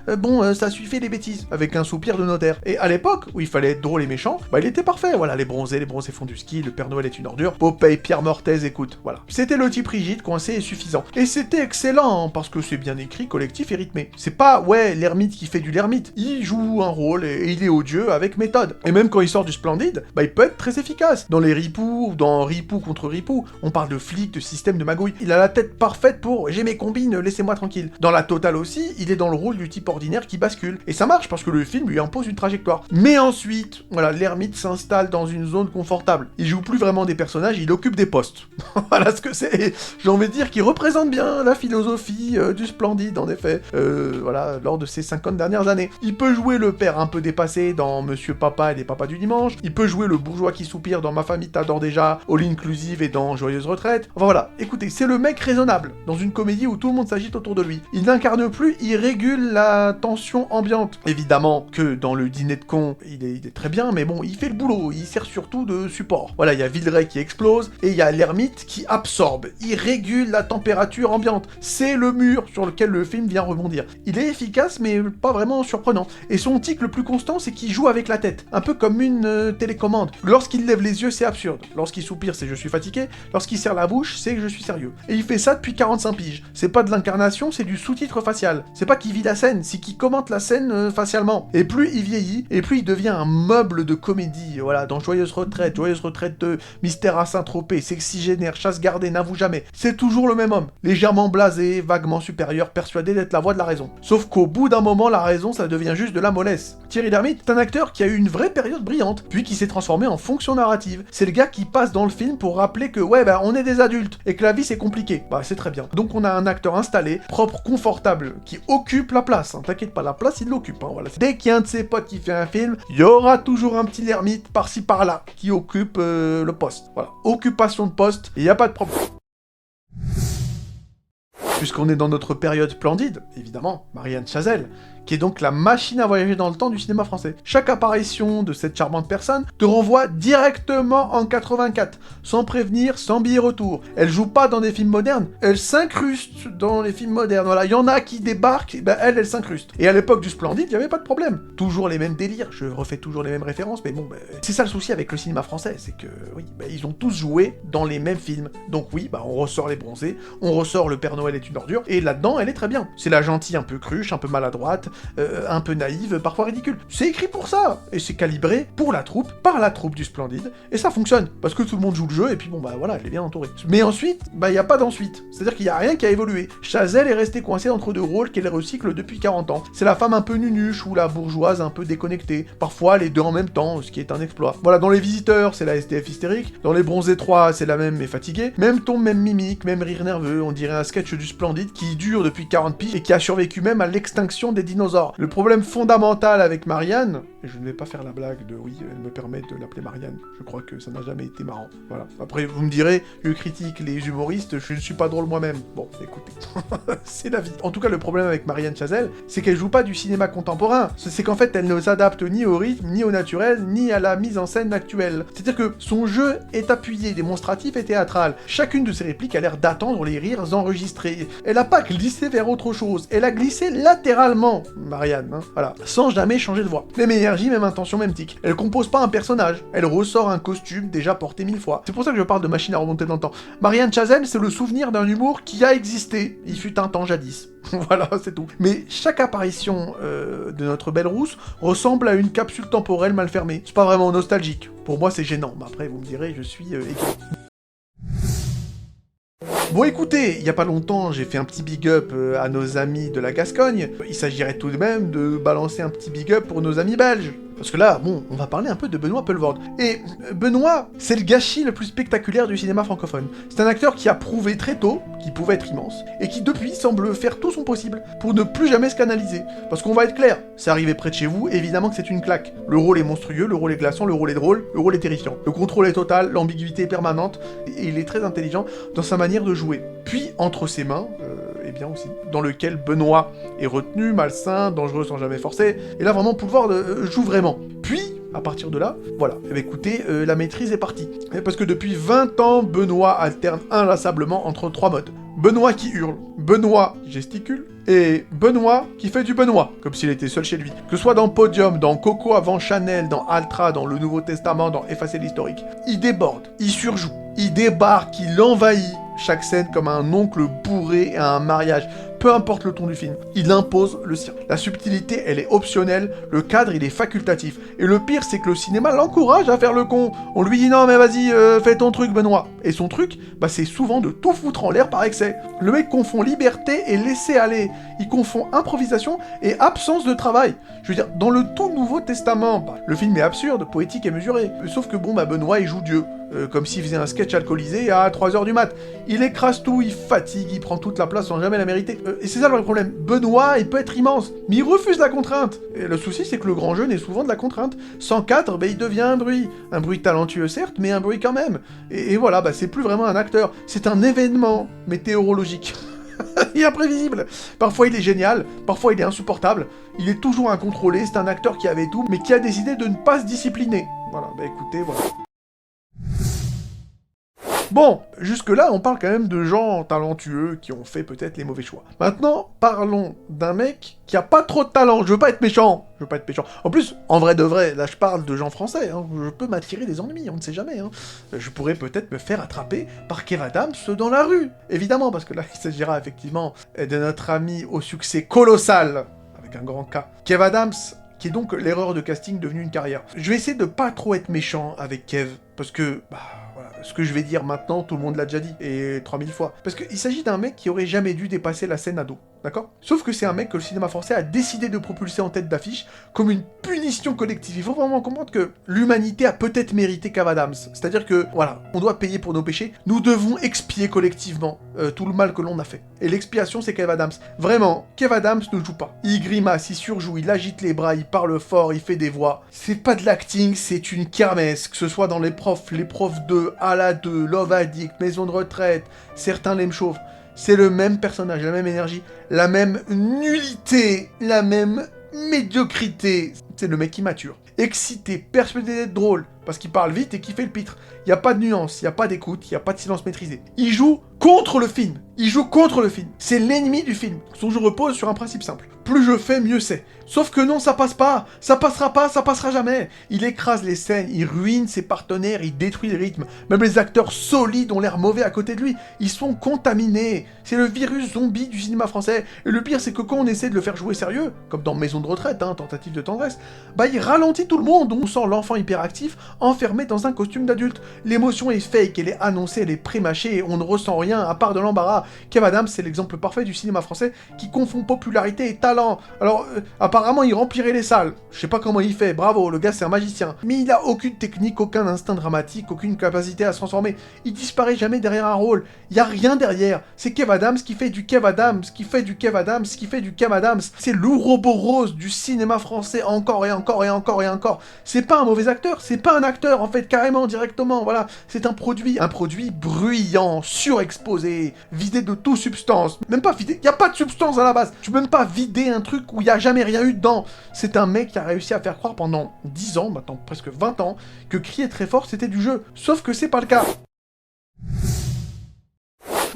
ça suffit les bêtises, avec un soupir de notaire. Et à l'époque, où il fallait être drôle et méchant, bah il était parfait, voilà, les bronzés font du ski, le Père Noël est une ordure, Popeye, Pierre Mortaise, écoute, voilà. C'était le type rigide, coincé et suffisant. Et c'était excellent, parce que c'est bien écrit, collectif et rythmé. C'est pas, ouais, l'ermite qui fait du l'ermite. Il joue un rôle et il est odieux avec méthode. Et même quand il sort du Splendide, bah il peut être très efficace. Dans les ripoux, ou dans Ripou contre Ripou, on parle de flics, de système, de magouille. Il a la tête parfaite pour j'ai mes combines, laissez-moi tranquille. Dans la totale aussi, il est dans le rôle du type ordinaire qui bascule. Et ça marche parce que le film lui impose une trajectoire. Mais ensuite, voilà, l'ermite s'installe dans une zone confortable. Il joue plus vraiment des personnages, il occupe des postes. Voilà ce que c'est. J'ai envie de dire qu'il représente bien la philosophie du Splendide, en effet. Voilà, lors de ces 50 dernières années. Il peut jouer le père un peu dépassé dans Monsieur Papa et les Papas du Dimanche. Il peut jouer le bourgeois qui soupire dans Ma famille t'adore déjà, All Inclusive et dans Joyeuse retraite. Enfin voilà, écoutez, c'est le mec raisonnable, dans une comédie où tout le monde s'agite autour de lui. Il n'incarne plus, il régule la tension ambiante. Évidemment que dans le dîner de con, il est très bien, mais bon, il fait le boulot, il sert surtout de support. Voilà, il y a Villeray qui explose, et il y a l'ermite qui absorbe. Il régule la température ambiante. C'est le mur sur lequel le film vient rebondir. Il est efficace, mais pas vraiment surprenant. Et son tic le plus constant, c'est qu'il joue avec la tête. Un peu comme une télécommande. Lorsqu'il lève les yeux, c'est absurde. Lorsqu'il soupire, c'est je suis fatigué. Lorsqu'il serre la bouche, c'est que je suis sérieux. Et il fait ça depuis 45 piges. C'est pas de l'incarnation, c'est du sous-titre facial. C'est pas qu'il vit la scène, c'est qu'il commente la scène facialement. Et plus il vieillit, et plus il devient un meuble de comédie. Voilà, dans Joyeuse retraite 2, Mystère à Saint-Tropez, Sexygénaire, Chasse gardée, N'avoue jamais. C'est toujours le même homme. Légèrement blasé, vaguement supérieur, persuadé d'être la voix de la raison. Sauf qu'au bout d'un moment, la raison, ça devient juste de la mollesse. Thierry Lhermitte est un acteur qui a eu une vraie période brillante, puis qui s'est transformé en fonction narrative. C'est le gars qui passe dans le film pour rappeler que ouais, bah on est des adultes, et que la vie c'est compliqué. Bah c'est très bien. Donc on a un acteur installé, propre, confortable, qui occupe la place. Hein. T'inquiète pas, la place il l'occupe. Hein, voilà. Dès qu'il y a un de ses potes qui fait un film, il y aura toujours un petit Lhermitte par-ci par-là qui occupe le poste. Voilà. Occupation de poste, il n'y a pas de problème. Puisqu'on est dans notre période splendide, évidemment, Marianne Chazelle, qui est donc la machine à voyager dans le temps du cinéma français. Chaque apparition de cette charmante personne te renvoie directement en 84, sans prévenir, sans billet retour. Elle joue pas dans des films modernes, elle s'incruste dans les films modernes. Voilà, il y en a qui débarquent, et ben elle s'incruste. Et à l'époque du Splendide, il y avait pas de problème. Toujours les mêmes délires, je refais toujours les mêmes références, mais bon, c'est ça le souci avec le cinéma français, c'est que, oui, ils ont tous joué dans les mêmes films. Donc oui, on ressort Les Bronzés, on ressort Le Père Noël est une ordure, et là-dedans, elle est très bien. C'est la gentille un peu cruche, un peu maladroite, un peu naïve, parfois ridicule. C'est écrit pour ça, et c'est calibré pour la troupe, par la troupe du Splendide, et ça fonctionne, parce que tout le monde joue le jeu, et puis bon bah voilà, elle est bien entourée. Mais ensuite, bah y a pas d'ensuite, c'est-à-dire qu'il y a rien qui a évolué. Chazelle est restée coincée entre deux rôles qu'elle recycle depuis 40 ans. C'est la femme un peu nunuche, ou la bourgeoise un peu déconnectée, parfois les deux en même temps, ce qui est un exploit. Voilà, dans Les Visiteurs, c'est la SDF hystérique, dans Les Bronzés 3, c'est la même mais fatiguée, même ton, même mimique, même rire nerveux, on dirait un sketch du Splendide qui dure depuis 40 piges et qui a survécu même à l'extinction des dinosaures. Le problème fondamental avec Marianne, et je ne vais pas faire la blague de oui, elle me permet de l'appeler Marianne, je crois que ça n'a jamais été marrant. Voilà. Après, vous me direz, je critique les humoristes, je ne suis pas drôle moi-même. Bon, écoutez, c'est la vie. En tout cas, le problème avec Marianne Chazelle, c'est qu'elle joue pas du cinéma contemporain. C'est qu'en fait, elle ne s'adapte ni au rythme, ni au naturel, ni à la mise en scène actuelle. C'est-à-dire que son jeu est appuyé, démonstratif et théâtral. Chacune de ses répliques a l'air d'attendre les rires enregistrés. Elle a pas glissé vers autre chose, elle a glissé latéralement, Marianne, hein, voilà, sans jamais changer de voix. Même énergie, même intention, même tic. Elle compose pas un personnage, elle ressort un costume déjà porté 1000 fois. C'est pour ça que je parle de machine à remonter dans le temps. Marianne Chazelle, c'est le souvenir d'un humour qui a existé. Il fut un temps jadis. Voilà, c'est tout. Mais chaque apparition de notre belle rousse ressemble à une capsule temporelle mal fermée. C'est pas vraiment nostalgique. Pour moi, c'est gênant. Mais après, vous me direz, je suis écrit. Bon écoutez, il y a pas longtemps, j'ai fait un petit big up à nos amis de la Gascogne. Il s'agirait tout de même de balancer un petit big up pour nos amis belges. Parce que là, bon, on va parler un peu de Benoît Poelvoorde. Et Benoît, c'est le gâchis le plus spectaculaire du cinéma francophone. C'est un acteur qui a prouvé très tôt qu'il pouvait être immense, et qui depuis semble faire tout son possible pour ne plus jamais se canaliser. Parce qu'on va être clair, c'est arrivé près de chez vous, évidemment que c'est une claque. Le rôle est monstrueux, le rôle est glaçant, le rôle est drôle, le rôle est terrifiant. Le contrôle est total, l'ambiguïté est permanente, et il est très intelligent dans sa manière de jouer. Puis, entre ses mains, et bien aussi, dans lequel Benoît est retenu, malsain, dangereux sans jamais forcer, et là vraiment Poelvoorde joue vraiment. Puis, à partir de là, voilà, eh bien, écoutez, la maîtrise est partie. Parce que depuis 20 ans, Benoît alterne inlassablement entre 3 modes. Benoît qui hurle, Benoît qui gesticule, et Benoît qui fait du Benoît, comme s'il était seul chez lui. Que ce soit dans Podium, dans Coco avant Chanel, dans Altra, dans le Nouveau Testament, dans Effacer l'historique, il déborde, il surjoue, il débarque, il envahit chaque scène comme un oncle bourré à un mariage. Peu importe le ton du film, il impose le sien. La subtilité, elle est optionnelle, le cadre, il est facultatif. Et le pire, c'est que le cinéma l'encourage à faire le con. On lui dit non mais vas-y, fais ton truc Benoît. Et son truc, bah c'est souvent de tout foutre en l'air par excès. Le mec confond liberté et laisser aller. Il confond improvisation et absence de travail. Je veux dire, dans le tout Nouveau Testament, bah, le film est absurde, poétique et mesuré. Sauf que bon, bah Benoît, il joue Dieu. Comme s'il faisait un sketch alcoolisé à 3h du mat. Il écrase tout, il fatigue, il prend toute la place sans jamais la mériter. Et c'est ça le problème. Benoît, il peut être immense, mais il refuse la contrainte. Et le souci, c'est que le grand jeu n'est souvent de la contrainte. Sans cadre, bah, il devient un bruit. Un bruit talentueux, certes, mais un bruit quand même. Et voilà, bah, c'est plus vraiment un acteur. C'est un événement météorologique. Il est imprévisible. Parfois il est génial, parfois il est insupportable. Il est toujours incontrôlé, c'est un acteur qui avait tout, mais qui a décidé de ne pas se discipliner. Voilà, bah écoutez, voilà. Bon, jusque-là, on parle quand même de gens talentueux qui ont fait peut-être les mauvais choix. Maintenant, parlons d'un mec qui a pas trop de talent. Je veux pas être méchant. En plus, en vrai de vrai, là je parle de gens français, hein. Je peux m'attirer des ennemis, on ne sait jamais. Hein. Je pourrais peut-être me faire attraper par Kev Adams dans la rue. Évidemment, parce que là, il s'agira effectivement de notre ami au succès colossal, avec un grand K. Kev Adams, qui est donc l'erreur de casting devenue une carrière. Je vais essayer de pas trop être méchant avec Kev, parce que, bah, voilà, ce que je vais dire maintenant, tout le monde l'a déjà dit, et 3000 fois. Parce qu'il s'agit d'un mec qui aurait jamais dû dépasser la scène ado, d'accord? Sauf que c'est un mec que le cinéma français a décidé de propulser en tête d'affiche comme une punition collective. Il faut vraiment comprendre que l'humanité a peut-être mérité Kev Adams. C'est-à-dire que, voilà, on doit payer pour nos péchés, nous devons expier collectivement tout le mal que l'on a fait. Et l'expiation, c'est Kev Adams. Vraiment, Kev Adams ne joue pas. Il grimace, il surjoue, il agite les bras, il parle fort, il fait des voix. C'est pas de l'acting, c'est une kermesse, que ce soit dans les profs 2, Ala 2, Love Addict, Maison de retraite, certains l'aiment chauve. C'est le même personnage, la même énergie, la même nullité, la même médiocrité. C'est le mec immature. Excité, persuadé d'être drôle, parce qu'il parle vite et qu'il fait le pitre. Il n'y a pas de nuance, il n'y a pas d'écoute, il n'y a pas de silence maîtrisé. Il joue contre le film. Il joue contre le film. C'est l'ennemi du film. Son jeu repose sur un principe simple. Plus je fais, mieux c'est. Sauf que non, ça passe pas. Ça passera pas, ça passera jamais. Il écrase les scènes, il ruine ses partenaires, il détruit le rythme. Même les acteurs solides ont l'air mauvais à côté de lui. Ils sont contaminés. C'est le virus zombie du cinéma français. Et le pire, c'est que quand on essaie de le faire jouer sérieux, comme dans Maison de retraite, tentative de tendresse, bah il ralentit tout le monde. On sent l'enfant hyperactif enfermé dans un costume d'adulte. L'émotion est fake, elle est annoncée, elle est prémâchée, on ne ressent rien à part de l'embarras. Kev Adams, c'est l'exemple parfait du cinéma français qui confond popularité et talent. Alors, apparemment, il remplirait les salles. Je sais pas comment il fait, bravo, le gars c'est un magicien. Mais il a aucune technique, aucun instinct dramatique, aucune capacité à se transformer. Il disparaît jamais derrière un rôle. Il y a rien derrière. C'est Kev Adams qui fait du Kev Adams, qui fait du Kev Adams, qui fait du Kev Adams. C'est l'Ouroboros du cinéma français encore et encore et encore et encore. C'est pas un mauvais acteur, c'est pas un acteur en fait, carrément, directement, voilà. C'est un produit bruyant, surexposé, vidé de toute substance. Même pas vidé, y a pas de substance à la base. Tu peux même pas vider un truc où il y a jamais rien eu dedans. C'est un mec qui a réussi à faire croire pendant 10 ans, maintenant presque 20 ans, que crier très fort c'était du jeu. Sauf que c'est pas le cas.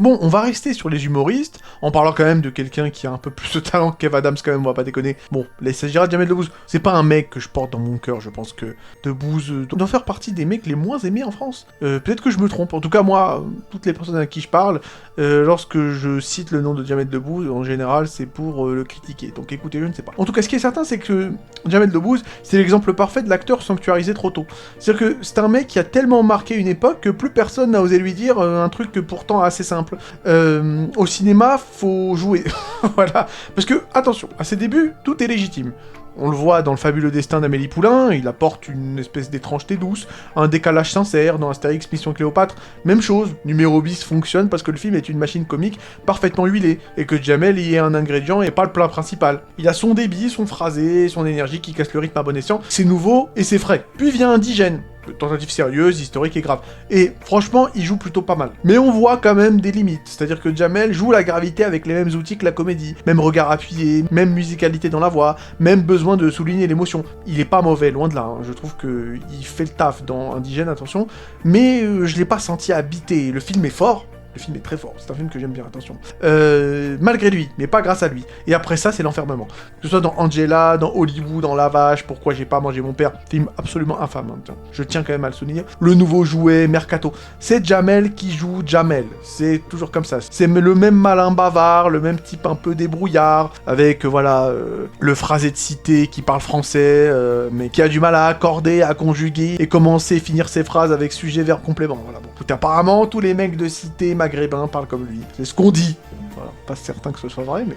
Bon, on va rester sur les humoristes, en parlant quand même de quelqu'un qui a un peu plus de talent que Kev Adams quand même, on va pas déconner. Bon, là, il s'agira de Jamel Debbouze. C'est pas un mec que je porte dans mon cœur, je pense que Debbouze doit faire partie des mecs les moins aimés en France. Peut-être que je me trompe, en tout cas moi, toutes les personnes à qui je parle, lorsque je cite le nom de Jamel Debbouze, en général, c'est pour le critiquer. Donc écoutez, je ne sais pas. En tout cas, ce qui est certain, c'est que Jamel Debbouze, c'est l'exemple parfait de l'acteur sanctuarisé trop tôt. C'est-à-dire que c'est un mec qui a tellement marqué une époque que plus personne n'a osé lui dire un truc pourtant assez simple. Au cinéma, faut jouer. Voilà. Parce que, attention, à ses débuts, tout est légitime. On le voit dans Le fabuleux destin d'Amélie Poulain, il apporte une espèce d'étrangeté douce, un décalage sincère. Dans Astérix Mission Cléopâtre, même chose, numéro bis fonctionne parce que le film est une machine comique parfaitement huilée, et que Jamel y est un ingrédient et pas le plat principal. Il a son débit, son phrasé, son énergie qui casse le rythme à bon escient, c'est nouveau et c'est frais. Puis vient Indigène, tentative sérieuse, historique et grave. Et franchement, il joue plutôt pas mal. Mais on voit quand même des limites, c'est-à-dire que Jamel joue la gravité avec les mêmes outils que la comédie. Même regard appuyé, même musicalité dans la voix, même besoin de souligner l'émotion. Il est pas mauvais, loin de là, hein. Je trouve que il fait le taf dans Indigène, attention, mais je l'ai pas senti habité. Le film est fort, le film est très fort, c'est un film que j'aime bien, attention. Malgré lui, mais pas grâce à lui. Et après ça, c'est l'enfermement. Que ce soit dans Angela, dans Hollywood, dans La Vache, Pourquoi j'ai pas mangé mon père, film absolument infâme, hein, tiens. Je tiens quand même à le souligner. Le nouveau jouet, Mercato. C'est Jamel qui joue Jamel. C'est toujours comme ça. C'est le même malin bavard, le même type un peu débrouillard, avec, voilà, le phrasé de cité qui parle français, mais qui a du mal à accorder, à conjuguer, et commencer, finir ses phrases avec sujet, verbe, complément, voilà. Bon. Apparemment, tous les mecs de cité maghrébins parlent comme lui. C'est ce qu'on dit. Voilà, pas certain que ce soit vrai, mais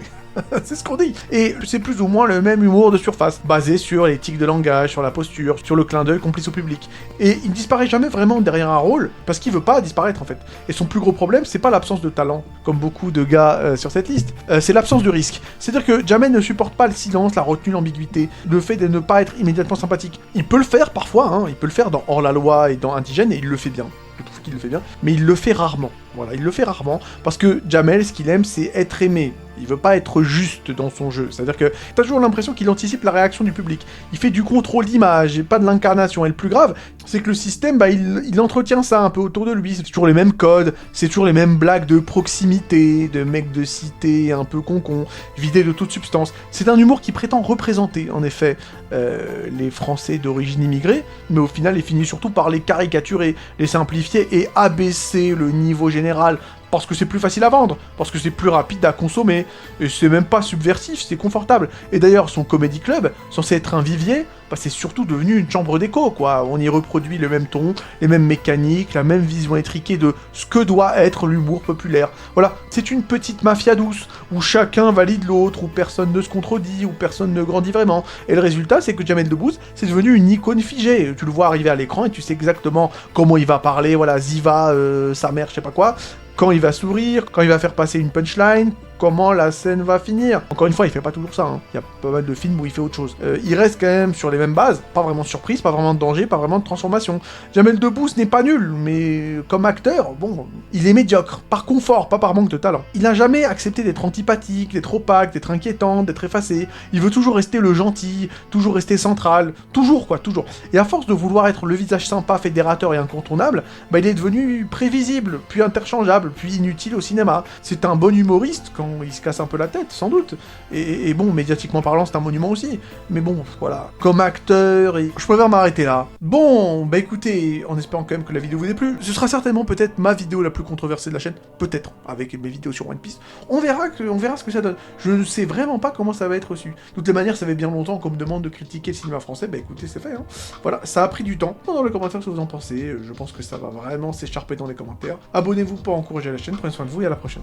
c'est ce qu'on dit. Et c'est plus ou moins le même humour de surface, basé sur les tics de langage, sur la posture, sur le clin d'œil complice au public. Et il disparaît jamais vraiment derrière un rôle, parce qu'il veut pas disparaître en fait. Et son plus gros problème, c'est pas l'absence de talent, comme beaucoup de gars sur cette liste, c'est l'absence de risque. C'est-à-dire que Jamel ne supporte pas le silence, la retenue, l'ambiguïté, le fait de ne pas être immédiatement sympathique. Il peut le faire parfois, hein, il peut le faire dans Hors-la-Loi et dans Indigène, et il le fait bien. Je trouve qu'il le fait bien, mais il le fait rarement. Voilà, il le fait rarement, parce que Jamel, ce qu'il aime, c'est être aimé. Il veut pas être juste dans son jeu. C'est-à-dire que t'as toujours l'impression qu'il anticipe la réaction du public. Il fait du contrôle d'image et pas de l'incarnation. Et le plus grave, c'est que le système, bah, il entretient ça un peu autour de lui. C'est toujours les mêmes codes, c'est toujours les mêmes blagues de proximité, de mecs de cité un peu concon, vidés de toute substance. C'est un humour qui prétend représenter, en effet, les Français d'origine immigrée, mais au final, il finit surtout par les caricaturer, les simplifier et abaisser le niveau général. Parce que c'est plus facile à vendre, parce que c'est plus rapide à consommer, et c'est même pas subversif, c'est confortable. Et d'ailleurs, son comedy club, censé être un vivier, bah c'est surtout devenu une chambre d'écho, quoi. On y reproduit le même ton, les mêmes mécaniques, la même vision étriquée de ce que doit être l'humour populaire. Voilà, c'est une petite mafia douce, où chacun valide l'autre, où personne ne se contredit, où personne ne grandit vraiment. Et le résultat, c'est que Jamel Debbouze, c'est devenu une icône figée. Tu le vois arriver à l'écran, et tu sais exactement comment il va parler, voilà, Ziva, sa mère, je sais pas quoi, quand il va sourire, quand il va faire passer une punchline, comment la scène va finir. Encore une fois, il fait pas toujours ça, hein. Il y a pas mal de films où il fait autre chose. Il reste quand même sur les mêmes bases, pas vraiment de surprise, pas vraiment de danger, pas vraiment de transformation. Jamel Debbouze n'est pas nul, mais comme acteur, bon, il est médiocre, par confort, pas par manque de talent. Il a jamais accepté d'être antipathique, d'être opaque, d'être inquiétant, d'être effacé. Il veut toujours rester le gentil, toujours rester central, toujours quoi, toujours. Et à force de vouloir être le visage sympa, fédérateur et incontournable, bah il est devenu prévisible, puis interchangeable, puis inutile au cinéma. C'est un bon humoriste quand il se casse un peu la tête, sans doute. Et bon, médiatiquement parlant, c'est un monument aussi. Mais bon, voilà. Comme acteur, et... je préfère m'arrêter là. Bon, bah écoutez, en espérant quand même que la vidéo vous ait plu, ce sera certainement peut-être ma vidéo la plus controversée de la chaîne. Peut-être, avec mes vidéos sur One Piece. On verra ce que ça donne. Je ne sais vraiment pas comment ça va être reçu. De toutes les manières, ça fait bien longtemps qu'on me demande de critiquer le cinéma français. Bah écoutez, c'est fait, hein. Voilà, ça a pris du temps. Dans les commentaires ce que vous en pensez. Je pense que ça va vraiment s'écharper dans les commentaires. Abonnez-vous pour encourager la chaîne. Prenez soin de vous et à la prochaine.